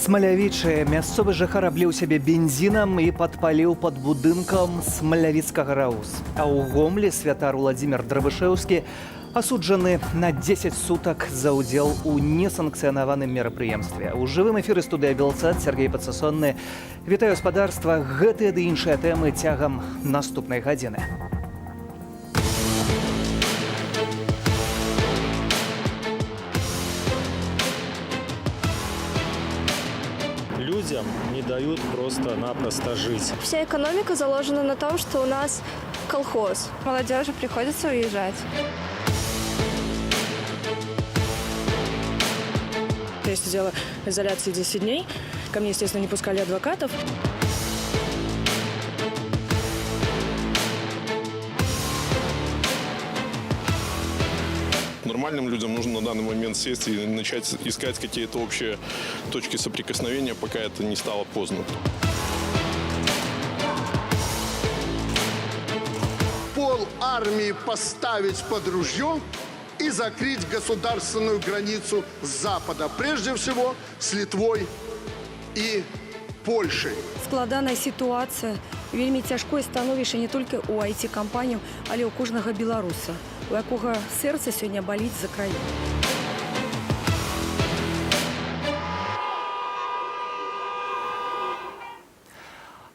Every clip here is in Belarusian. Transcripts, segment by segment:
Смалявічы мясцовы жыхар абліў сябе бензінам і падпаліў пад будынкам смалявіцкага раус. А ў Гомлі святар Уладзімір Драбышэўскі асуджаны на 10 сутак за ўдзел у несанкцыянаваным мерапрыемстве. У жывым эфіры студыя Белсат Сергей Падсасонны. Вітаю гаспадарства, гэтыя ды іншыя тэмы цягам наступнай гадзіны. Людям не дают просто-напросто жить. Вся экономика заложена на том, что у нас колхоз. Молодежи приходится уезжать. Я сидела в изоляции 10 дней. Ко мне, естественно, не пускали адвокатов. Нормальным людям нужно на данный момент сесть и начать искать какие-то общие точки соприкосновения, пока это не стало поздно. Пол армии поставить под ружье и закрыть государственную границу с Запада. Прежде всего с Литвой и Польшей. Складаная ситуация. Вельмі цяжкое становішча не толькі ў IT-кампанію, але ў кожнага беларуса, у якога сэрца сёння баліць за краіну.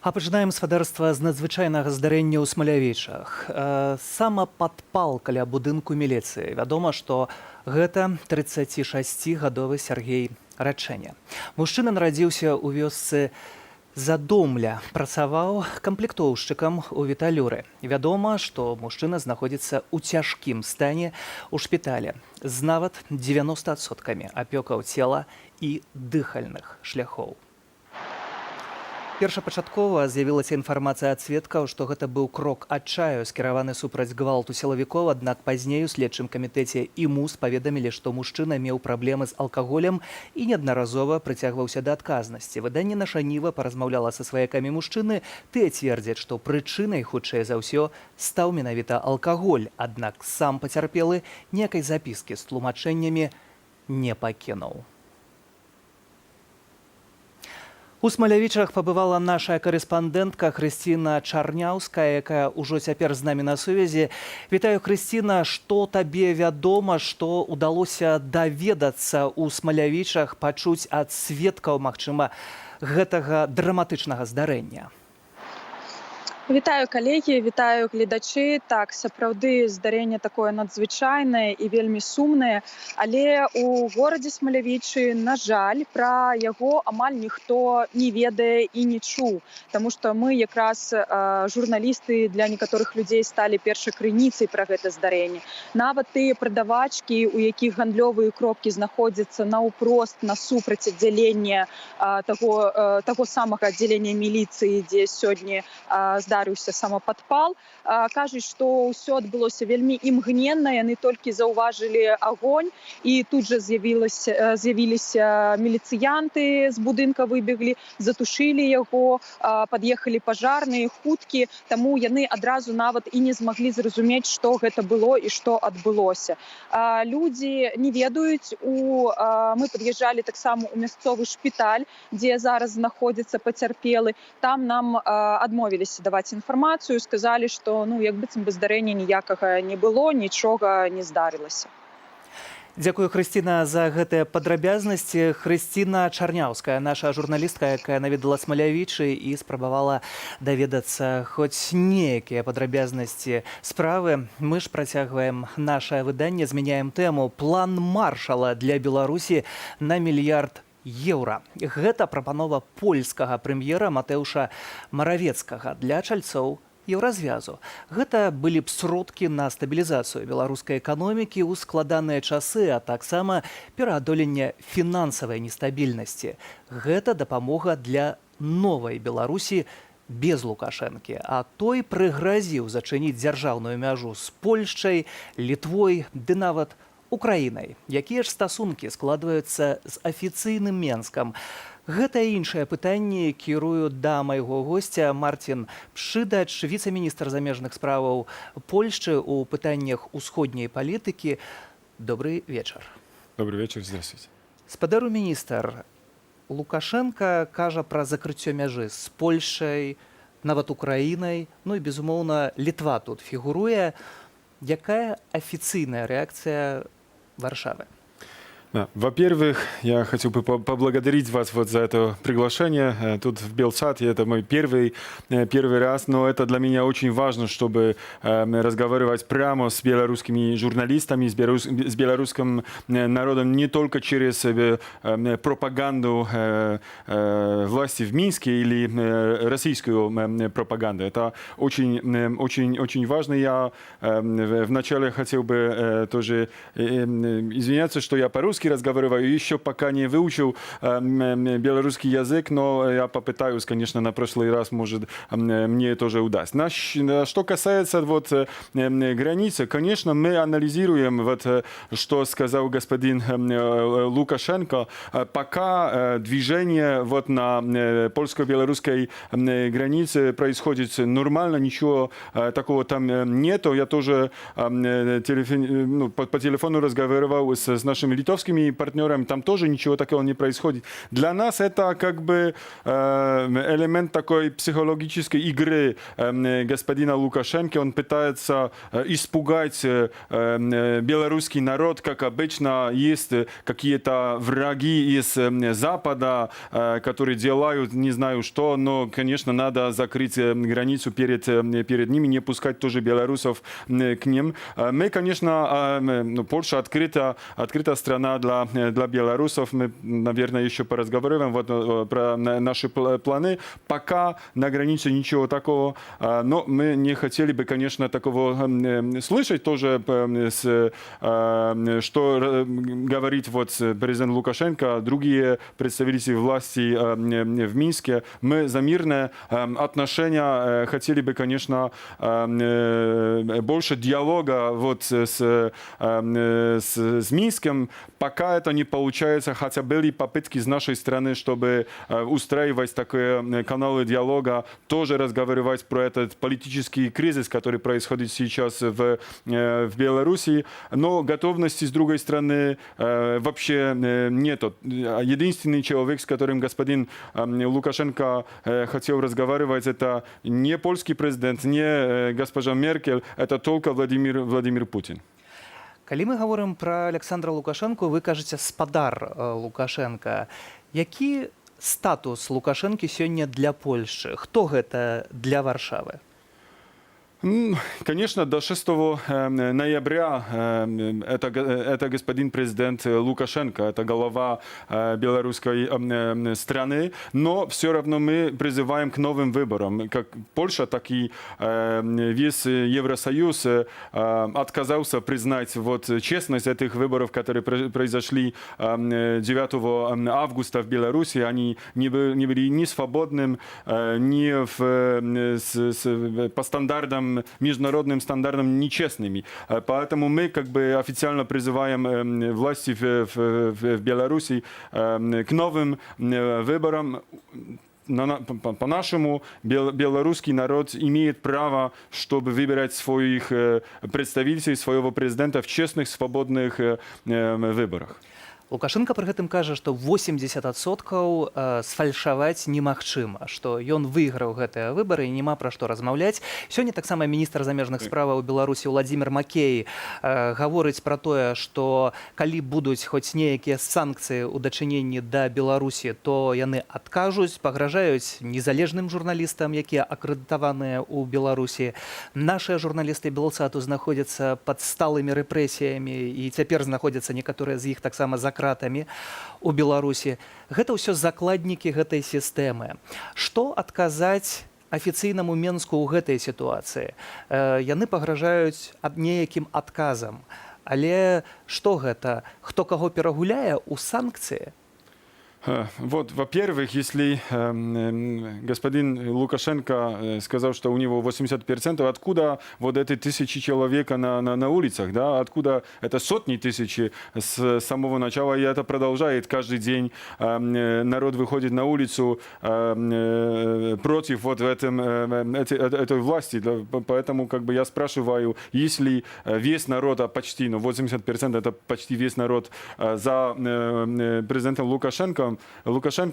А пачынаем спадарства з надзвычайнага здарэння ў Смалявічах. Самападпал каля будынку міліцыі. Вядома, што гэта 36-гадовы Сергей Рачэня. Мужчына нарадзіўся ў вёсцы Задомля, працаваў камплектоўшчыкам у Віталюры. Вядома, што мужчына знаходзіцца ў цяжкім стане ў шпіталі з нават 90% апёкаў цела і дыхальных шляхоў. Першапачаткова з'явілася інфармацыя ад сведкаў, што гэта быў крок адчаю, скіраваны супраць гвалту сілавікоў, аднак пазней у следчым камітэце і МУС паведамілі, што мужчына меў праблемы з алкаголем і неаднаразова прыцягваўся да адказнасці. Выданне «Наша Ніва» паразмаўляла са сваякамі мужчыны. Тыя цвердзяць, што прычынай, хутчэй за ўсё, стаў менавіта алкаголь, аднак сам пацярпелы некай запіскі з тлумачэннямі не пакінуў. У Смалявічах пабывала наша карэспандэнтка Хрысціна Чарняўская, якая ўжо цяпер з намі на сувязі. Вітаю, Хрысціна, што табе вядома, што ўдалося даведацца ў Смалявічах, пачуць ад сведкаў, магчыма, гэтага драматычнага здарэння? Вітаю, калегі, вітаю, гледачы. Так, сапраўды здарэнне такое надзвычайнае і вельмі сумнае, але у горадзе Смалявічы, на жаль, пра яго амаль ніхто не ведае і не чуў, таму што мы якраз журналісты для некаторых людзей сталі першай крыніцай пра гэта здарэнне. Нават тыя прадавачкі, у якіх гандлёвыя кропкі знаходзяцца наўпрост насупраць аддзялення таго самага аддзялення міліцыі, дзе сёння здарыўся самападпал, кажуць, што ўсё адбылося вельмі імгненна, яны толькі заўважылі агонь, і тут жа з'явіліся міліцыянты, з будынка выбеглі, затушылі яго, пад'ехалі пажарныя, хуткі, таму яны адразу нават і не змаглі зразумець, што гэта было і што адбылося. Людзі не ведаюць, мы пад'язджалі таксама ў мясцовы шпіталь, дзе зараз знаходзіцца пацярпелы, там нам адмовіліся даваць інфармацыю, сказалі, што як быццам бы здарэння ніякага не было, нічога не здарылася. Дзякую, Хрысціна, за гэтыя падрабязнасці. Хрысціна Чарняўская, наша журналістка, якая наведала Смалявічы і спрабавала даведацца хоць нейкія падрабязнасці справы. Мы ж працягваем нашае выданне, змяняем тэму. План Маршала для Беларусі на мільярд еўра. Гэта прапанова польскага прэм'ера Матэўша Маравецкага для чальцоў еўразвязу. Гэта былі б сродкі на стабілізацыю беларускай эканомікі ў складаныя часы, а таксама пераадолення фінансавай нестабільнасці. Гэта дапамога для новай Беларусі без Лукашэнкі, а той прыгразіў зачыніць дзяржаўную мяжу з Польшчай, Літвой ды нават Украінай. Якія ж стасункі складваюцца з афіцыйным Менскам? Гэта і іншыя пытанні кірую да майго госця Марцін Пшыдач, віцэ-міністр замежных справаў Польшчы ў пытаннях усходняй палітыкі. Добрый вечар. Добрый вечер, здравствуйте. Спадару міністр, Лукашенко кажа пра закрыццё мяжы з Польшай, нават Украінай, ну і, безумоўна, Літва тут фігуруе. Якая афіцыйная рэакцыя Варшавы? Да. Во-первых, я хотел бы поблагодарить вас вот за это приглашение. Тут в Белсат, это мой первый раз, но это для меня очень важно, чтобы разговаривать прямо с белорусскими журналистами, с белорусским народом не только через пропаганду власти в Минске или российскую пропаганду. Это очень важно. Я вначале хотел бы тоже извиняться, что я по-русски разговариваю, еще пока не выучил белорусский язык, но я попытаюсь, конечно, на прошлый раз, может, мне тоже удастся. Что касается вот границы, конечно, мы анализируем, вот, что сказал господин Лукашенко. Пока движение вот на польско-белорусской границе происходит нормально, ничего такого там нету. Я тоже по телефону разговаривал с нашими литовскими партнерами, там тоже ничего такого не происходит. Для нас это как бы элемент такой психологической игры господина Лукашенко. Он пытается испугать белорусский народ, как обычно есть какие-то враги из Запада, которые делают не знаю что, но, конечно, надо закрыть границу перед ними, не пускать тоже белорусов к ним. Мы, конечно, Польша открыта страна для белорусов. Мы, наверное, еще поразговариваем вот, про наши планы. Пока на границе ничего такого, но мы не хотели бы, конечно, такого слышать тоже, что говорит вот президент Лукашенко, другие представители власти в Минске. Мы за мирные отношения хотели бы, конечно, больше диалога вот с Минском. Пока это не получается, хотя были попытки с нашей стороны, чтобы устраивать такие каналы диалога, тоже разговаривать про этот политический кризис, который происходит сейчас в Беларуси. Но готовности с другой стороны вообще нету. Единственный человек, с которым господин Лукашенко хотел разговаривать, это не польский президент, не госпожа Меркель, это только Владимир Путин. Калі мы гаворым пра Александра Лукашенко, вы кажаце спадар Лукашенка. Які статус Лукашэнкі сёння для Польшчы? Хто гэта для Варшавы? Конечно, до 6 ноября это господин президент Лукашенко, это глава белорусской страны, но все равно мы призываем к новым выборам. Как Польша, так и весь Евросоюз отказался признать вот честность этих выборов, которые произошли 9 августа в Беларуси. Они не были ни свободным, ни по стандартам международным стандартам нечестными. Поэтому мы как бы официально призываем власти в Беларуси к новым выборам. По-нашему, белорусский народ имеет право, чтобы выбирать своих представителей, своего президента в честных, свободных выборах. Лукашенко пры гэтым кажа, што 80% сфальшаваць немагчыма, што ён выйграў гэтыя выбары і няма пра што размаўляць. Сёння таксама міністр замежных справаў Беларусі Владзімір Макей гаворыць пра тое, што калі будуць хоць нейкія санкцыі ў дачыненні да Беларусі, то яны адкажуць, пагражаюць незалежным журналістам, якія акрэдытаваныя ў Беларусі. Нашыя журналісты Белсату знаходзяцца пад сталымі рэпрэсіямі і цяпер знаходзяцца некаторыя з іх таксама за кратамі у Беларусі. Гэта ўсё закладнікі гэтай сістэмы. Што адказаць афіцыйнаму Менску ў гэтай сітуацыі? Яны пагражаюць неякім адказам. Але што гэта? Хто каго перагуляе ў санкцыі? Вот, во-первых, если господин Лукашенко сказал, что у него 80%, откуда вот эти тысячи человек на улицах, да, откуда это сотни тысяч с самого начала, и это продолжает каждый день. Народ выходит на улицу против вот этой власти. Да, поэтому как бы я спрашиваю, если весь народ, а почти, 80% это почти весь народ за президентом Лукашенко,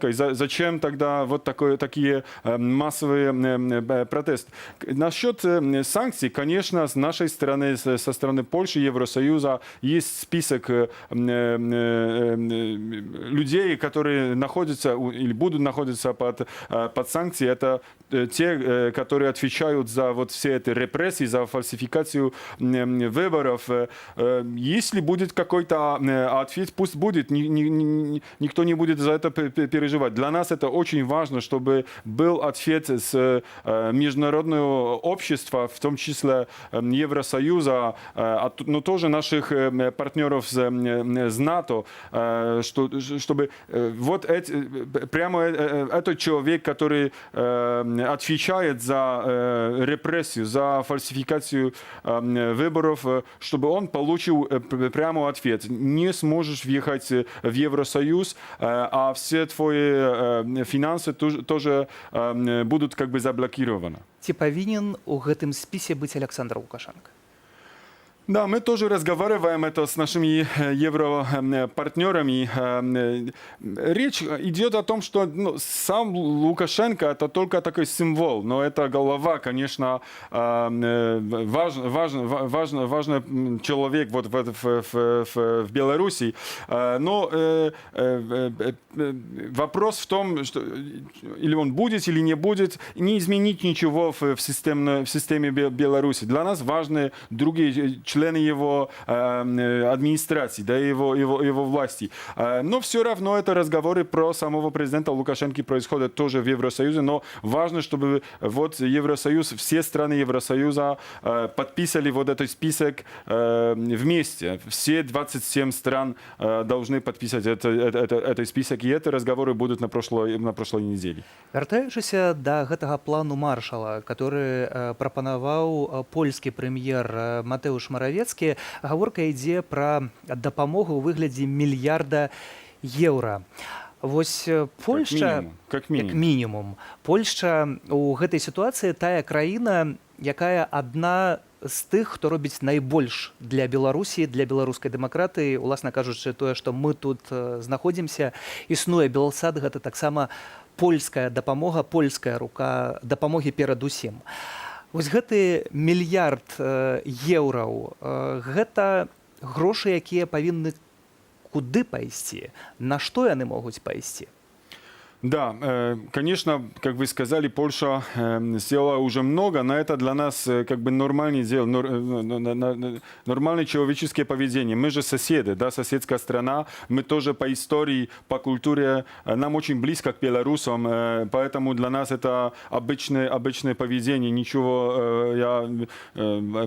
и зачем тогда вот такие массовые протесты? Насчет санкций, конечно, с нашей стороны, со стороны Польши, Евросоюза, есть список людей, которые находятся или будут находиться под санкции. Это те, которые отвечают за вот все эти репрессии, за фальсификацию выборов. Если будет какой-то ответ, пусть будет, никто не будет за это переживать. Для нас это очень важно, чтобы был ответ с международного общества, в том числе Евросоюза, но тоже наших партнеров с НАТО, чтобы вот прямо этот человек, который отвечает за репрессию, за фальсификацию выборов, чтобы он получил прямо ответ. Не сможешь въехать в Евросоюз, а все твои финансы тоже будут как бы заблокированы. Ці павінен у гэтым спісе быць Александр Лукашенко? Да, мы тоже разговариваем это с нашими европартнерами. Речь идет о том, что сам Лукашенко это только такой символ, но это голова, конечно, важный человек вот в Беларуси. Но вопрос в том, что или он будет, или не будет, не изменить ничего в системе Беларуси. Для нас важны другие члены его администрации, да, его власти. Но все равно это разговоры про самого президента Лукашенко происходят тоже в Евросоюзе, но важно, чтобы вот Евросоюз, все страны Евросоюза подписали вот этот список вместе. Все 27 стран должны подписать этот список, и эти разговоры будут на прошлой неделе. Вяртаючыся да гэтага плану маршала, который прапанаваў польскі прэм'ер Матэуш Маравецкі, гаворка ідзе пра дапамогу ў выглядзе мільярда еўра. Вось Польшча, как як мінімум, Польшча ў гэтай сітуацыі тая краіна, якая адна з тых, хто робіць найбольш для Беларусі, для беларускай дэмакратыі. Уласна кажучы, тое, што мы тут знаходзімся, існуе Белсад, гэта таксама польская дапамога, польская рука дапамогі перадусім. Вось гэты мільярд еўраў, гэта грошы, якія павінны куды пайсці, на што яны могуць пайсці? Да, конечно, как вы сказали, Польша сделала уже много, но это для нас как бы нормальное дело, нормальное человеческое поведение. Мы же соседи, да, соседская страна, мы тоже по истории, по культуре, нам очень близко к белорусам, поэтому для нас это обычное поведение, ничего я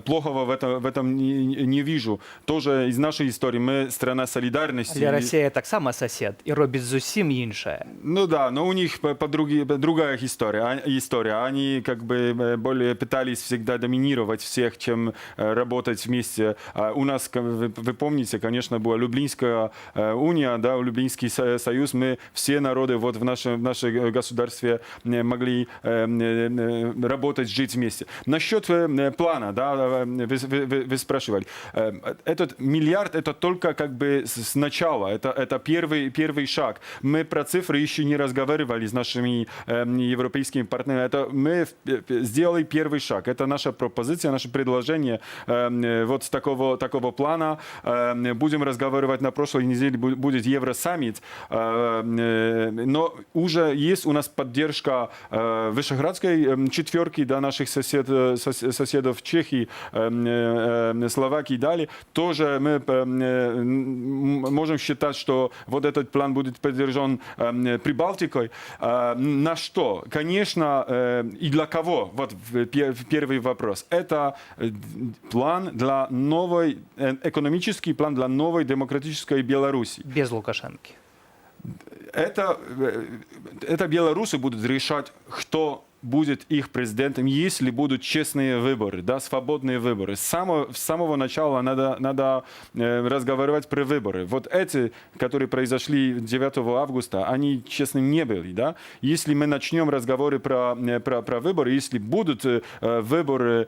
плохого в этом не вижу. Тоже из нашей истории мы страна солидарности. Але Россия таксама сосед и робит зусім іншае. Ну да, но у них другая история. Они как бы более пытались всегда доминировать всех, чем работать вместе. У нас, вы помните, конечно, была Люблинская уния, да, Люблинский союз. Мы все народы вот в нашем государстве могли работать, жить вместе. Насчет плана, да, вы спрашивали. Этот миллиард это только как бы с начала. Это первый шаг. Мы про цифры еще не разговаривали с нашими европейскими партнерами. Это мы сделали первый шаг. Это наша пропозиция, наше предложение вот с такого плана. Будем разговаривать на прошлой неделе, будет Евросаммит. Но уже есть у нас поддержка Вышеградской четверки, да, наших соседов Чехии, Словакии и далее. Тоже мы можем считать, что вот этот план будет поддержан Прибалтикой. На что? Конечно, и для кого? Вот первый вопрос. Это план для новой, экономический план для новой демократической Беларуси. Без Лукашенки. это белорусы будут решать, кто будет их президентом, если будут честные выборы, да, свободные выборы. С самого начала надо разговаривать про выборы. Вот эти, которые произошли 9 августа, они честными не были. Да? Если мы начнем разговоры про выборы, если будут выборы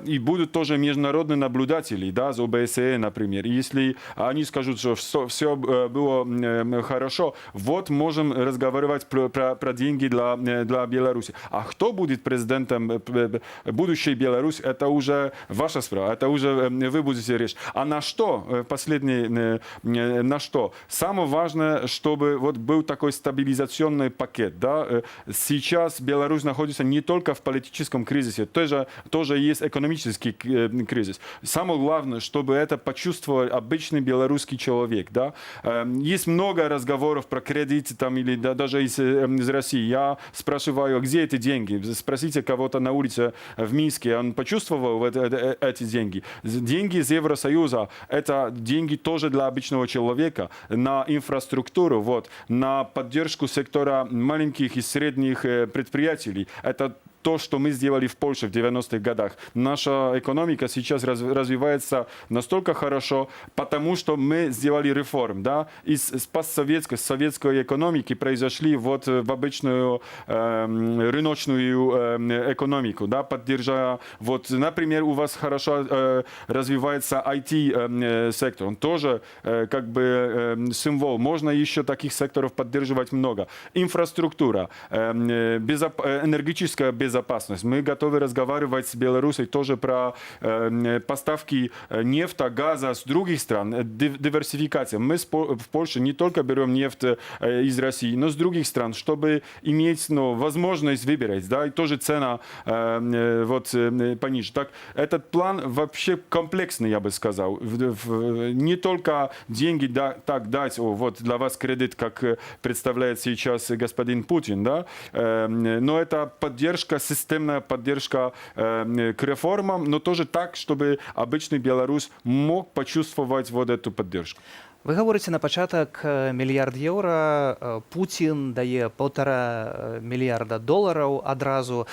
и будут тоже международные наблюдатели, да, из ОБСЕ, например, если они скажут, что все было хорошо, вот можем разговаривать про деньги для Беларуси. А кто будет президентом будущей Беларуси, это уже ваша справа, это уже вы будете решать. А на что, последнее, на что? Самое важное, чтобы вот был такой стабилизационный пакет. Да? Сейчас Беларусь находится не только в политическом кризисе, тоже есть экономический кризис. Самое главное, чтобы это почувствовал обычный белорусский человек. Да? Есть много разговоров про кредиты там, или даже из России. Я спрашиваю, где эти деньги? Спросите кого-то на улице в Минске, он почувствовал эти деньги. Деньги из Евросоюза – это деньги тоже для обычного человека на инфраструктуру, вот, на поддержку сектора маленьких и средних предприятий. Это то, что мы сделали в Польше в 90-х годах. Наша экономика сейчас развивается настолько хорошо, потому что мы сделали реформ. Да? Из советской экономики произошли вот в обычную рыночную экономику, да? Поддерживая. Вот, например, у вас хорошо развивается IT-сектор. Он тоже как бы символ. Можно еще таких секторов поддерживать много. Инфраструктура, энергетическая безопасность. Мы готовы разговаривать с Беларусью тоже про поставки нефти, газа с других стран, диверсификация. Мы в Польше не только берем нефть из России, но с других стран, чтобы иметь возможность выбирать, да, и тоже цена вот, пониже. Так, этот план вообще комплексный, я бы сказал. Не только деньги так дать, вот для вас кредит, как представляет сейчас господин Путин, да, но это поддержка, системная поддержка к реформам, но тоже так, чтобы обычный белорус мог почувствовать вот эту поддержку. Ви говорите на початок мільярд євро, Путін дає $1,5 мільярда адразу.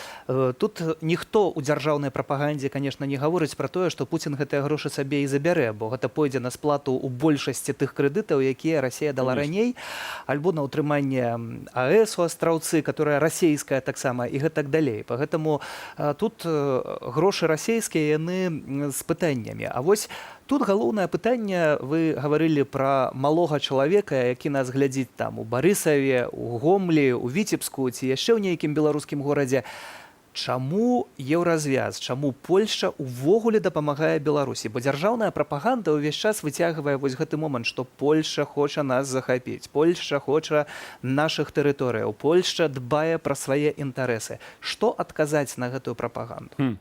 Тут ніхто у дзяржаўнай прапагандзе, конечно, не гаворыць пра тое, што Путін гэтыя грошы сабе і забярэ, бо гэта пойдзе на сплату ў большасці тых крэдытаў, якія Расія дала раней, альбо на ўтрыманне АЭС у Астраўцы, которая расійская таксама, і гэтак далей. Поэтому тут грошы расійскія, яны з пытаннямі. А вось тут галоўнае пытанне, вы гаварылі пра малога чалавека, які нас глядзіць там у Барысаве, у Гомлі, у Віцебску ці яшчэ ў нейкім беларускім горадзе. Чаму еўразвяз, чаму Польшча увогуле дапамагае Беларусі? Бо дзяржаўная прапаганда ўвесь час выцягвае вось гэты момант, што Польшча хоча нас захапіць, Польшча хоча нашых тэрыторыяў, Польшча дбае пра свае інтарэсы. Што адказаць на гэтую прапаганду?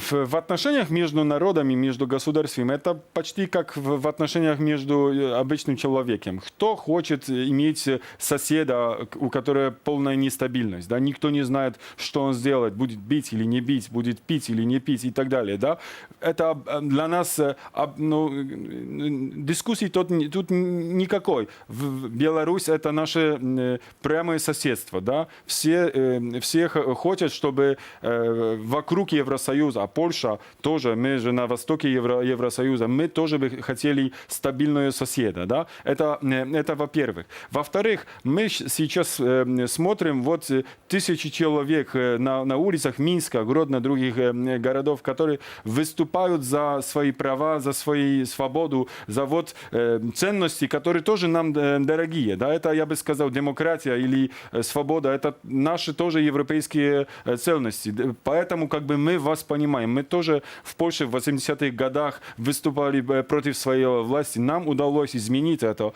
В отношениях между народами, между государствами, это почти как в отношениях между обычным человеком. Кто хочет иметь соседа, у которого полная нестабильность, да? Никто не знает, что он сделает, будет бить или не бить, будет пить или не пить и так далее. Да? Это для нас дискуссий тут никакой. Беларусь – это наше прямое соседство. Да? Все хотят, чтобы вокруг Евросоюза, а Польша тоже, мы же на востоке Евросоюза, мы тоже бы хотели стабильного соседа. Да? Это во-первых. Во-вторых, мы сейчас смотрим, вот тысячи человек на улицах Минска, Гродно, других городов, которые выступают за свои права, за свою свободу, за вот ценности, которые тоже нам дорогие. Да? Это, я бы сказал, демократия или свобода, это наши тоже европейские ценности. Поэтому как бы мы вас понимаем. Мы тоже в Польше в 80-х годах выступали против своей власти. Нам удалось изменить это.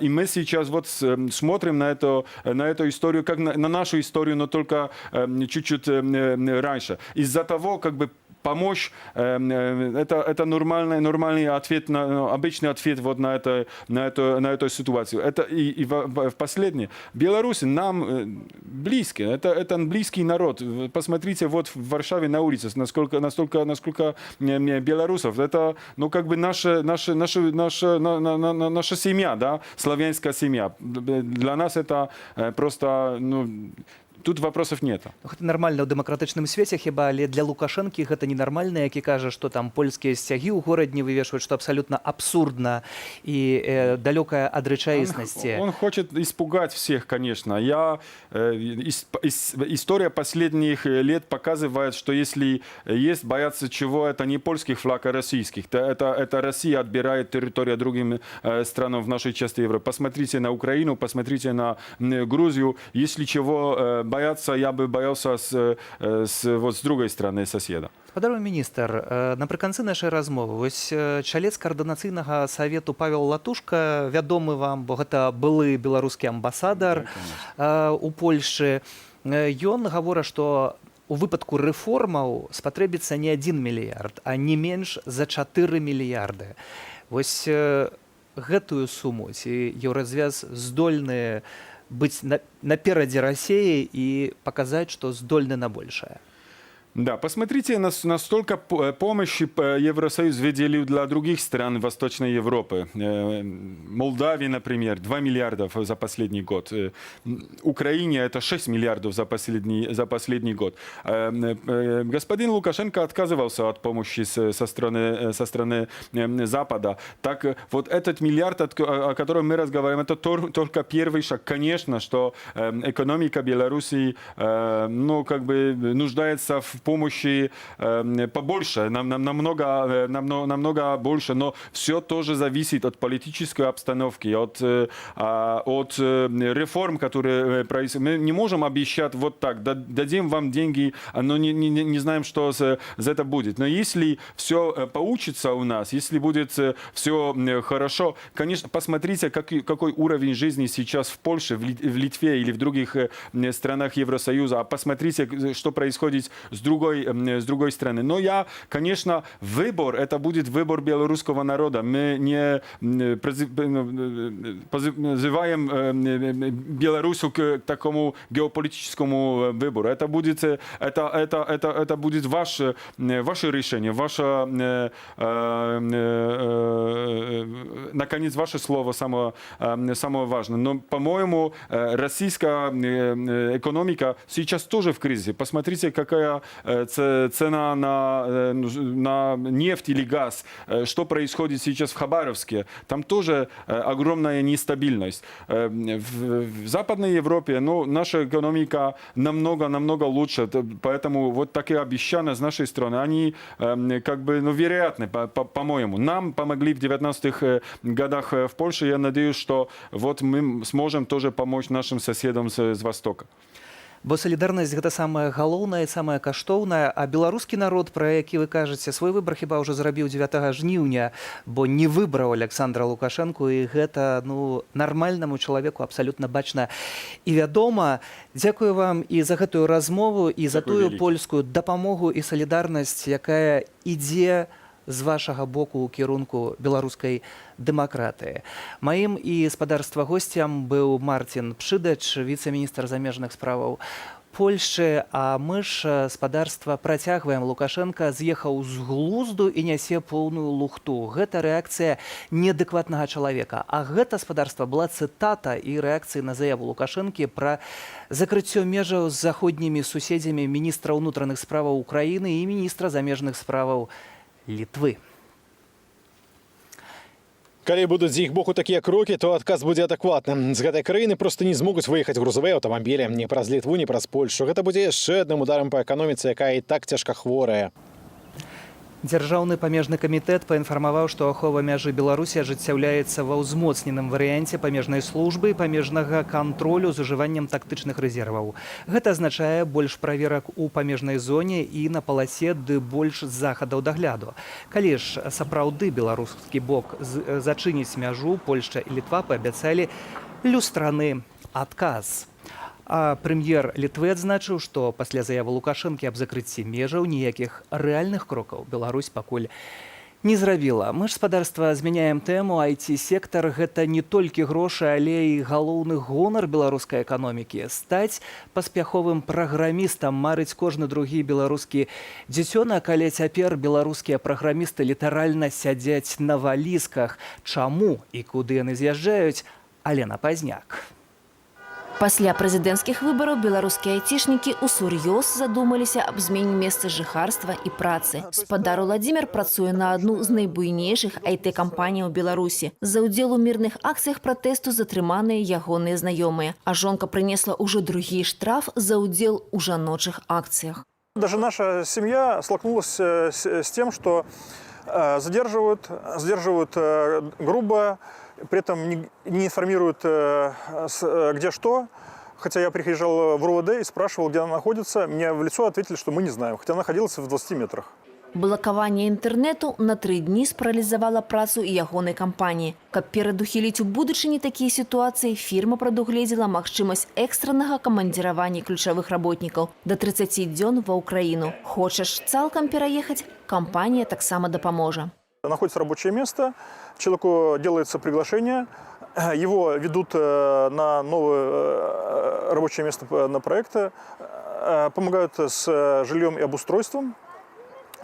И мы сейчас вот смотрим на эту историю, как на нашу историю, но только чуть-чуть раньше. Из-за того, как бы помочь, это нормальный ответ, обычный ответ вот на эту ситуацию. Это и в последнее. Беларусь нам близкий, это близкий народ. Посмотрите вот в Варшаве на улице, насколько белорусов. Это, ну, как бы наша семья, да, славянская семья. Для нас это просто, ну, тут вопросов нет. Гэта нармальна ў дэмакратычным свеце хіба, але для Лукашэнкі гэта ненармальна, які кажа, што там польскія сцягі ў горад не вывешваюць, што абсалютна абсурдна і далёкая ад рэчаіснасці. Он хочет испугать всех, конечно. История последних лет показывает, что если есть бояться чего, это не польских флаг, а российских. Это Россия отбирает территорию другим странам в нашей части Европы. Посмотрите на Украину, посмотрите на Грузию. Если чего бояться, я бы боялся вот с другой стороны соседа. Спадарожны міністр, напрыканцы нашай размовы вось чалец каардынацыйнага савету Павел Латушка, вядомы вам, бо гэта былы беларускі амбасадар у Польшчы. Ён гаворыць, што у выпадку рэформаў спатрэбіцца не 1 мільярд, а не менш за 4 мільярды. Вось гэтую суму ці еўразвяз здольны быць наперадзе России и показать, что здольны на большее. Да, посмотрите, настолько помощи Евросоюз выделил для других стран Восточной Европы. Молдавии, например, 2 миллиарда за последний год. Украине это 6 миллиардов за последний год. Господин Лукашенко отказывался от помощи со стороны Запада. Так вот этот миллиард, о котором мы разговариваем, это только первый шаг. Конечно, что экономика Беларуси, ну, как бы нуждается в помощи побольше, намного больше, но все тоже зависит от политической обстановки, от реформ, которые происходят. Мы не можем обещать вот так, дадим вам деньги, но не знаем, что за это будет. Но если все получится у нас, если будет все хорошо, конечно, посмотрите, какой уровень жизни сейчас в Польше, в Литве или в других странах Евросоюза, а посмотрите, что происходит с другой стороны. Но конечно, выбор, это будет выбор белорусского народа. Мы не позываем Белоруссию к такому геополитическому выбору. Это будет ваше решение, наконец, ваше слово самое важное. Но, по-моему, российская экономика сейчас тоже в кризисе. Посмотрите, какая цена на нефть или газ, что происходит сейчас в Хабаровске. Там тоже огромная нестабильность. В Западной Европе, ну, наша экономика намного лучше, поэтому вот такие обещания с нашей стороны, они как бы, ну, вероятны, по-моему. Нам помогли в 90-х годах в Польше, я надеюсь, что вот мы сможем тоже помочь нашим соседам с Востока. Бо салідарнасць гэта самае галоўнае, самае каштоўнае, а беларускі народ, пра які вы кажаце, свой выбар хіба ўжо зрабіў 9 жніўня, бо не выбраў Александра Лукашэнку, і гэта, ну, нармальнаму чалавеку абсалютна бачна і вядома. Дзякую вам і за гэтую размову, і за тую польскую дапамогу і салідарнасць, якая ідзе з вашага боку ў кірунку беларускай дэмакратыі. Маім і спадарства госцям быў Марцін Пшыдач, віцэ-міністр замежных справаў Польшчы, а мы ж спадарства працягваем. Лукашенко з'ехаў з глузду і нясе поўную лухту. Гэта рэакцыя неадэкватнага чалавека. А гэта спадарства была цытата і рэакцыі на заяву Лукашэнкі пра закрыццё межаў з заходнімі суседзямі міністра ўнутраных справаў Украіны і міністра замежных справаў Літвы. Калі будуць з іх боку такія крокі, то адказ будзе адэкватным. З гэтай краіны проста не змогуць выехаць грузавыя аўтамабілі ні праз Літву, ні праз Польшу. Гэта будзе яшчэ адным ударам па эканоміцы, якая і так цяжка хворая. Дзяржаўны памежны камітэт паінфармаваў, што ахова мяжы Беларусі ажыццяўляецца ва ўзмоцненым варыянце памежнай службы і памежнага кантролю з ужываннем тактычных рэзерваў. Гэта азначае больш праверак у памежнай зоне і на паласе, ды больш захадаў дагляду. Калі ж сапраўды беларускі бок зачыніць мяжу, Польшча і Літва паабяцалі люстраны адказ. А прэм'ер Літвы адзначыў, што пасля заявы Лукашэнкі аб закрыцці межаў ніякіх рэальных крокаў Беларусь пакуль не зрабіла. Мы ж, спадарства, змяняем тэму. IT-сектар – гэта не толькі грошы, але і галоўны гонар беларускай эканомікі. Стаць паспяховым праграмістам марыць кожны другі беларускі дзіцёнак, але цяпер беларускія праграмісты літаральна сядзяць на валізках. Чаму і куды яны з'язджаюць? Алена Пазняк. Пасля прэзідэнцкіх выбараў беларускія айцішнікі усур'ёз задумаліся аб змене месца жыхарства і працы. Спадар Уладзімір працуе на адну з найбуйнейшых IT-кампаній у Беларусі. За ўдзел у мірных акцыях пратэсту затрыманыя ягоныя знаёмыя. А жонка прынесла ўжо другі штраф за ўдзел у жаночых акцыях. Даже наша семья столкнулась с тем, что задерживают грубо, при этом не информируют, где что. Хотя я приезжал в РУВД и спрашивал, где она находится. Мне в лицо ответили, что мы не знаем, хотя она находилась в 20 метрах. Блакаванне інтэрнэту на 3 дні спаралізавала працу і ягонай кампаніі. Каб перадухіліць у будучыні такія сітуацыі, фірма прадугледзела магчымасць экстраннага камандзіравання ключавых работнікаў да 30 дзён ва ўкраіну. Хочаш цалкам пераехаць? Кампанія таксама дапаможа. Находится рабочее место, человеку делается приглашение, его ведут на новое рабочее место на проекты, помогают с жильем и обустройством,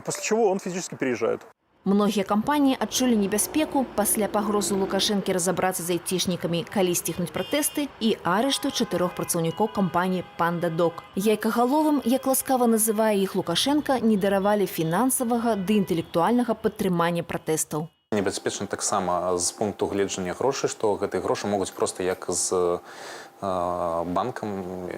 после чего он физически переезжает. Многія кампаніі адчулі небяспеку пасля пагрозы Лукашэнкі разабрацца з айцішнікамі, калі сціхнуць пратэсты і арышту 4 працаўнікоў кампаніі «Панда-Док». Яйкагаловым, як ласкава называе іх Лукашенка, не даравалі фінансавага ды інтэлектуальнага падтрымання пратэстаў. Небяспечна таксама з пункту гледжання грошай, што гэтыя грошы могуць проста як з банкам,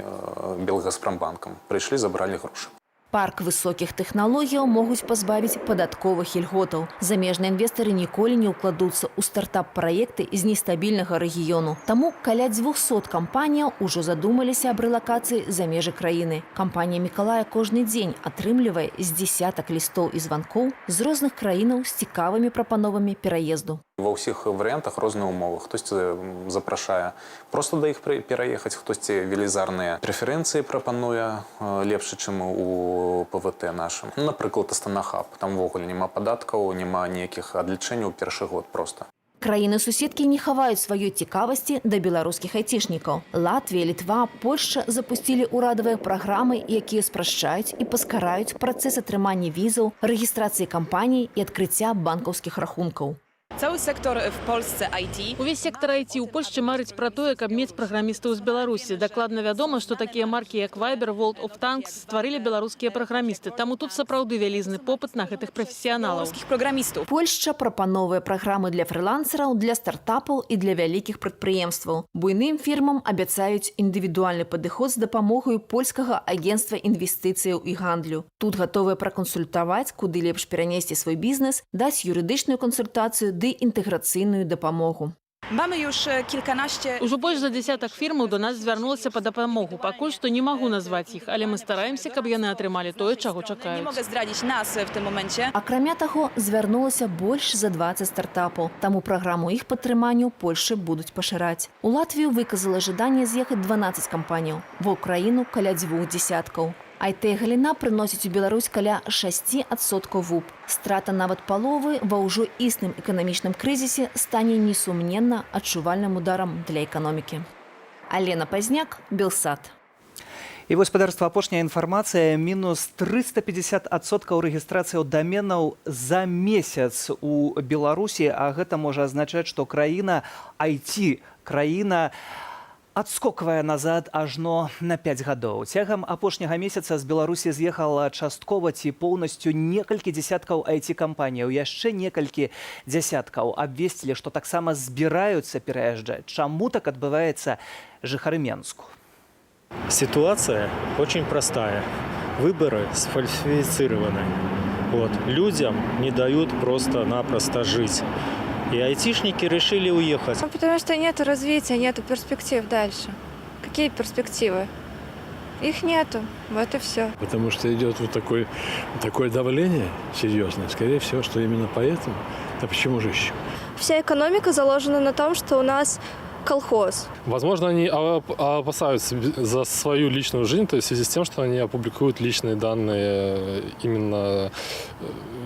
Белгазпромбанкам. Прыйшлі, забралі грошы. Парк высокіх тэхналогіяў могуць пазбавіць падатковых ільготаў. Замежныя інвестары ніколі не ўкладуцца ў стартап-праекты з нестабільнага рэгіёну. Таму каля 200 кампаніяў ужо задумаліся аб рэлакацыі за межы краіны. Кампанія «Мікалая» кожны дзень атрымлівае з десятак лістоў і званкоў з розных краінаў з цікавымі прапановамі пераезду. Ва ўсіх варыянтах розныя ўмовы. Хтосьці запрашае проста да іх пераехаць, хтосьці велізарныя прэферэнцыі прапануе лепш, чым у ПВТ нашым. Напрыклад, Астана Хаб. Там увогуле няма падаткаў, няма ніякіх адлічэнняў першы год проста. Краіны-суседкі не хаваюць сваёй цікавасці да беларускіх айцішнікаў. Латвія, Літва, Польшча запусцілі ўрадавыя праграмы, якія спрашчаюць і паскараюць працэс атрымання візаў, рэгістрацыі кампаній і адкрыцця банкаўскіх рахункаў. Cały sektor w Polsce IT. Увесь сектор IT ў Польшчы марыць пра тое, каб мець праграмістаў з Беларусі. Дакладна вядома, што такія маркі, як Viber, World of Tanks, стварылі беларускія праграмісты. Таму тут сапраўды вялізны попыт на гэтых прафесіяналаў. Польшча прапановвае праграмы для фрылансераў, для стартапаў і для вялікіх прадпрыемстваў. Буйным фірмам абяцаюць індывідуальны падыход з дапамогаю польскага агенцтва інвестыцыяў і гандлю. Тут гатовыя пракансультаваць, куды лепш перанесці свой бізнес, даць юрыдычную кансультацыю ды інтэграцыйную дапамогу. Mamy już kilkanaście... Ужо больш за десятак фірмаў до нас звярнулася па дапамогу. Пакуль што не магу назваць іх, але мы стараемся, каб яны атрымалі тое, чаго чакаюць. Nie mogę zdradzić nas w tym momencie. Акрамя таго, звярнулася больш за 20 стартапаў. Таму праграму іх падтрымання ў Польшчы будуць пашыраць. У Латвію выказала жаданне з'ехаць 12 кампаніяў. Ва ўкраіну каля 2 десяткаў. IT-галіна прыносіць у Беларусь каля 6% ВУП. Страта нават паловы ва ўжо існым эканамічным крызісе стане несумненна адчувальным ударам для эканомікі. Алена Пазняк, Белсат. І вось, спадарства, апошняя інфармацыя. Мінус 350% рэгістрацыяў даменаў за месяц у Беларусі, а гэта можа азначаць, што краіна, IT-краіна, адскоквае назад ажно на 5 гадоў. Цягам апошняга месяца з Беларусі з'ехала часткова ці поўнасцю некалькі дзесяткаў IT-кампаніяў. Яшчэ некалькі дзесяткаў абвесцілі, што таксама збіраюцца пераязджаць. Чаму так адбываецца, жыхары Менску? Ситуация очень простая. Выборы сфальсифицированы. Людям не дают просто-напросто жить. И айтишники решили уехать. Потому что нет развития, нет перспектив дальше. Какие перспективы? Их нету. Вот и все. Потому что идет вот такое давление серьезное. Скорее всего, что именно поэтому. А почему же еще? Вся экономика заложена на том, что у нас колхоз. Возможно, они опасаются за свою личную жизнь, то есть в связи с тем, что они опубликуют личные данные именно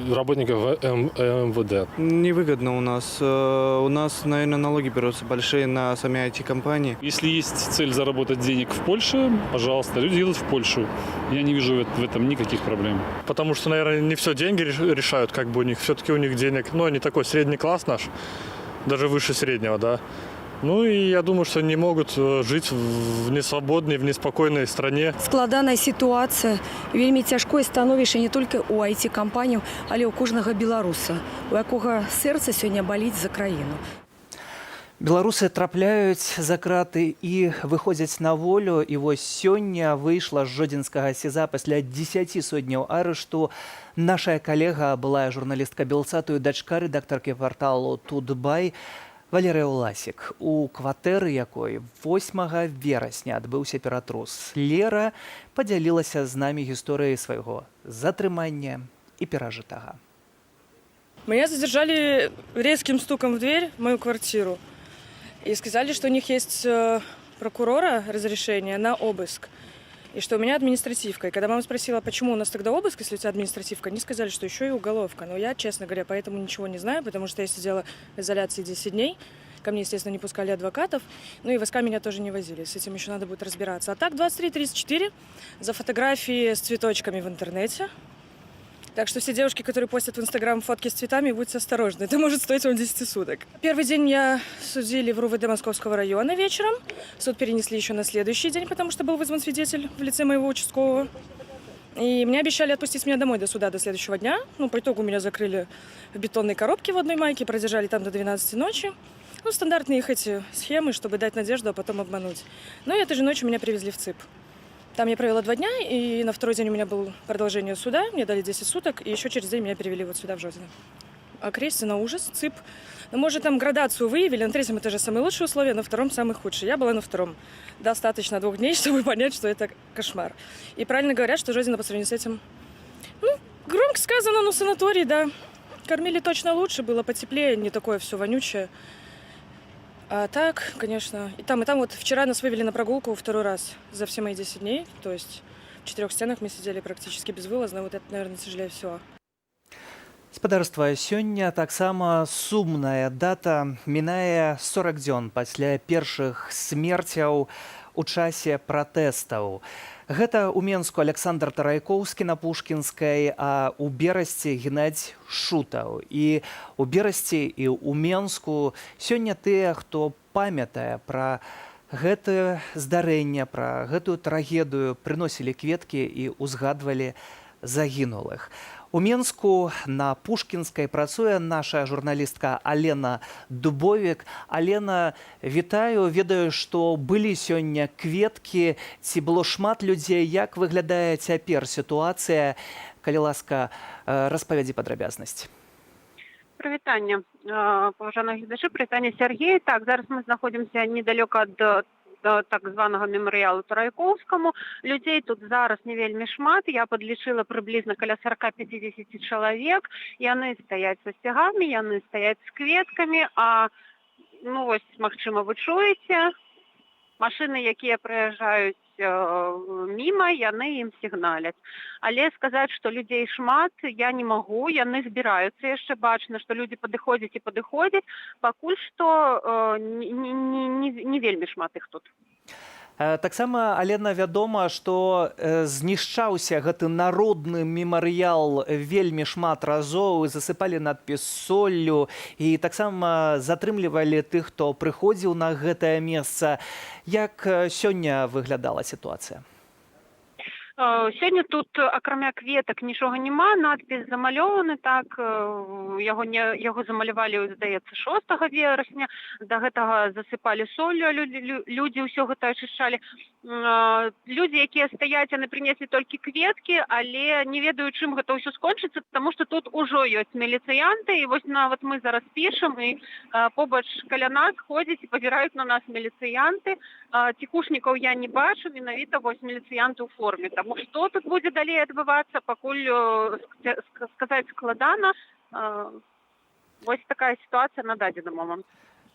работников МВД. Невыгодно у нас. У нас, наверное, налоги берутся большие на сами IT-компании. Если есть цель заработать денег в Польше, пожалуйста, люди едут в Польшу. Я не вижу в этом никаких проблем. Потому что, наверное, не все деньги решают, как бы у них. Все-таки у них денег, ну, они такой средний класс наш, даже выше среднего, да. Ну и я думаю, что они могут жить в несвободной, в неспокойной стране. Складаная ситуація. Вельми цяжкое становішча не тільки у IT-кампаній, але у кожного білоруса, у якого серце сьогодні болить за країну. Беларусы трапляюць за краты і выходзяць на волю. І вось сёння выйшла з жодзінскага СІЗА пасля 10 сотняў арышту наша калега, былая журналістка Белсату і дачка рэдактаркі парталу Тутбай Валерыя Уласік, у кватэры якой 8 верасня адбыўся ператрус. Лера падзялілася з намі гісторыяй свайго затрымання і перажытага. Меня задержали резким стуком в дверь в мою квартиру и сказали, что у них есть прокурора разрешение на обыск и что у меня административка. И когда мама спросила, почему у нас тогда обыск, если у тебя административка, они сказали, что еще и уголовка. Но я, честно говоря, поэтому ничего не знаю, потому что я сидела в изоляции 10 дней. Ко мне, естественно, не пускали адвокатов. Ну и в СК меня тоже не возили. С этим еще надо будет разбираться. А так, 23-34 за фотографии с цветочками в интернете. Так что все девушки, которые постят в Инстаграм фотки с цветами, будьте осторожны. Это может стоить вам 10 суток. Первый день меня судили в РУВД Московского района вечером. Суд перенесли еще на следующий день, потому что был вызван свидетель в лице моего участкового. И мне обещали отпустить меня домой до суда до следующего дня. Ну, по итогу меня закрыли в бетонной коробке в одной майке, продержали там до 12 ночи. Ну, стандартные их эти схемы, чтобы дать надежду, а потом обмануть. Но и этой же ночью меня привезли в ЦИП. Там я провела 2 дня, и на второй день у меня было продолжение суда. Мне дали 10 суток, и еще через день меня перевели вот сюда, в Жодино. Окрестие на ужас, ЦИП. Ну, может, там градацию выявили. На 3-м этаже самые лучшие условия, на 2-м самые худшие. Я была на 2-м. Достаточно 2 дней, чтобы понять, что это кошмар. И правильно говорят, что Жодино по сравнению с этим... Ну, громко сказано, но санаторий, да. Кормили точно лучше, было потеплее, не такое все вонючее. А так, конечно, и там вот вчера нас вывели на прогулку 2-й раз за все мои 10 дней. То есть в 4 стенах мы сидели практически безвылазно. Вот это, наверное, сожалею, все. Спадарства, сёння таксама сумная дата. Мінае 40 дзён пасля першых смерцяў у часе пратэстаў. Гэта ў Менску Александр Тарайкоўскі на Пушкінскай, а ў Берасці Геннадзь Шутаў. І ў Берасці і ў Менску сёння тыя, хто памятае пра гэтае здарэнне, пра гэтую трагедыю, прыносілі кветкі і ўзгадвалі загінулых. У Менску на Пушкінскай працуе наша журналістка Алена Дубовік. Алена, вітаю, ведаю, што былі сёння кветкі, ці было шмат людзей, як выглядае цяпер сітуацыя? Калі ласка, распавядзі падрабязнасці. Прывітанне, паважаныя гледачы, прывітанне Сергей. Так, зараз мы знаходзімся недалёка ад так званага мемарыялу Тарайкоўскаму. Людзей тут зараз не вельмі шмат. Я падлічыла прыблізна каля 40-50 чалавек. Яны стаяць са сцягамі, яны стаяць з кветкамі, а ну вось, магчыма, вы чуеце, машыны, якія праязджаюць міма, яны ім сігналяць. Але сказаць, што людзей шмат, я не магу, яны збіраюцца. Яшчэ бачна, што людзі падыходзяць і падыходзяць. Пакуль што не вельмі шмат іх тут. Таксама, Алена, вядома, што знішчаўся гэты народны мемарыял вельмі шмат разоў, засыпалі надпіс соллю і таксама затрымлівалі тых, хто прыходзіў на гэтае месца. Як сёння выглядала сітуацыя? Сёння тут, акрамя кветак, нічога няма. Надпіс замалёваны, так, яго замалявалі, здаецца, 6 верасня. Да гэтага засыпалі соллю, людзі ўсё гэта ачышчалі. Людзі, якія стаяць, яны прынеслі толькі кветкі, але не ведаю, чым гэта ўсё скончыцца, таму што тут ужо ёсць міліцыянты, і вось нават мы зараз пішам, і побач каля нас ходзяць і пазіраюць на нас міліцыянты. Цікушнікаў я не бачу, менавіта вось міліцыянты ў форме. Таму што тут будзе далей адбывацца, пакуль сказаць складана. Вось такая сітуацыя на дадзены момант.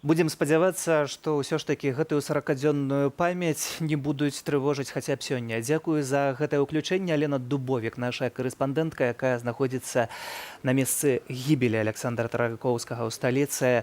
Будзем спадзявацца, што ўсё ж такі гэтую 40-дзённую памяць не будуць трывожыць хаця б сёння. Дзякую за гэтае ўключэнне. Алена Дубовік, наша корэспандэнтка, якая знаходзіцца на месцы гібелі Александра Таракоўскага ў сталіцы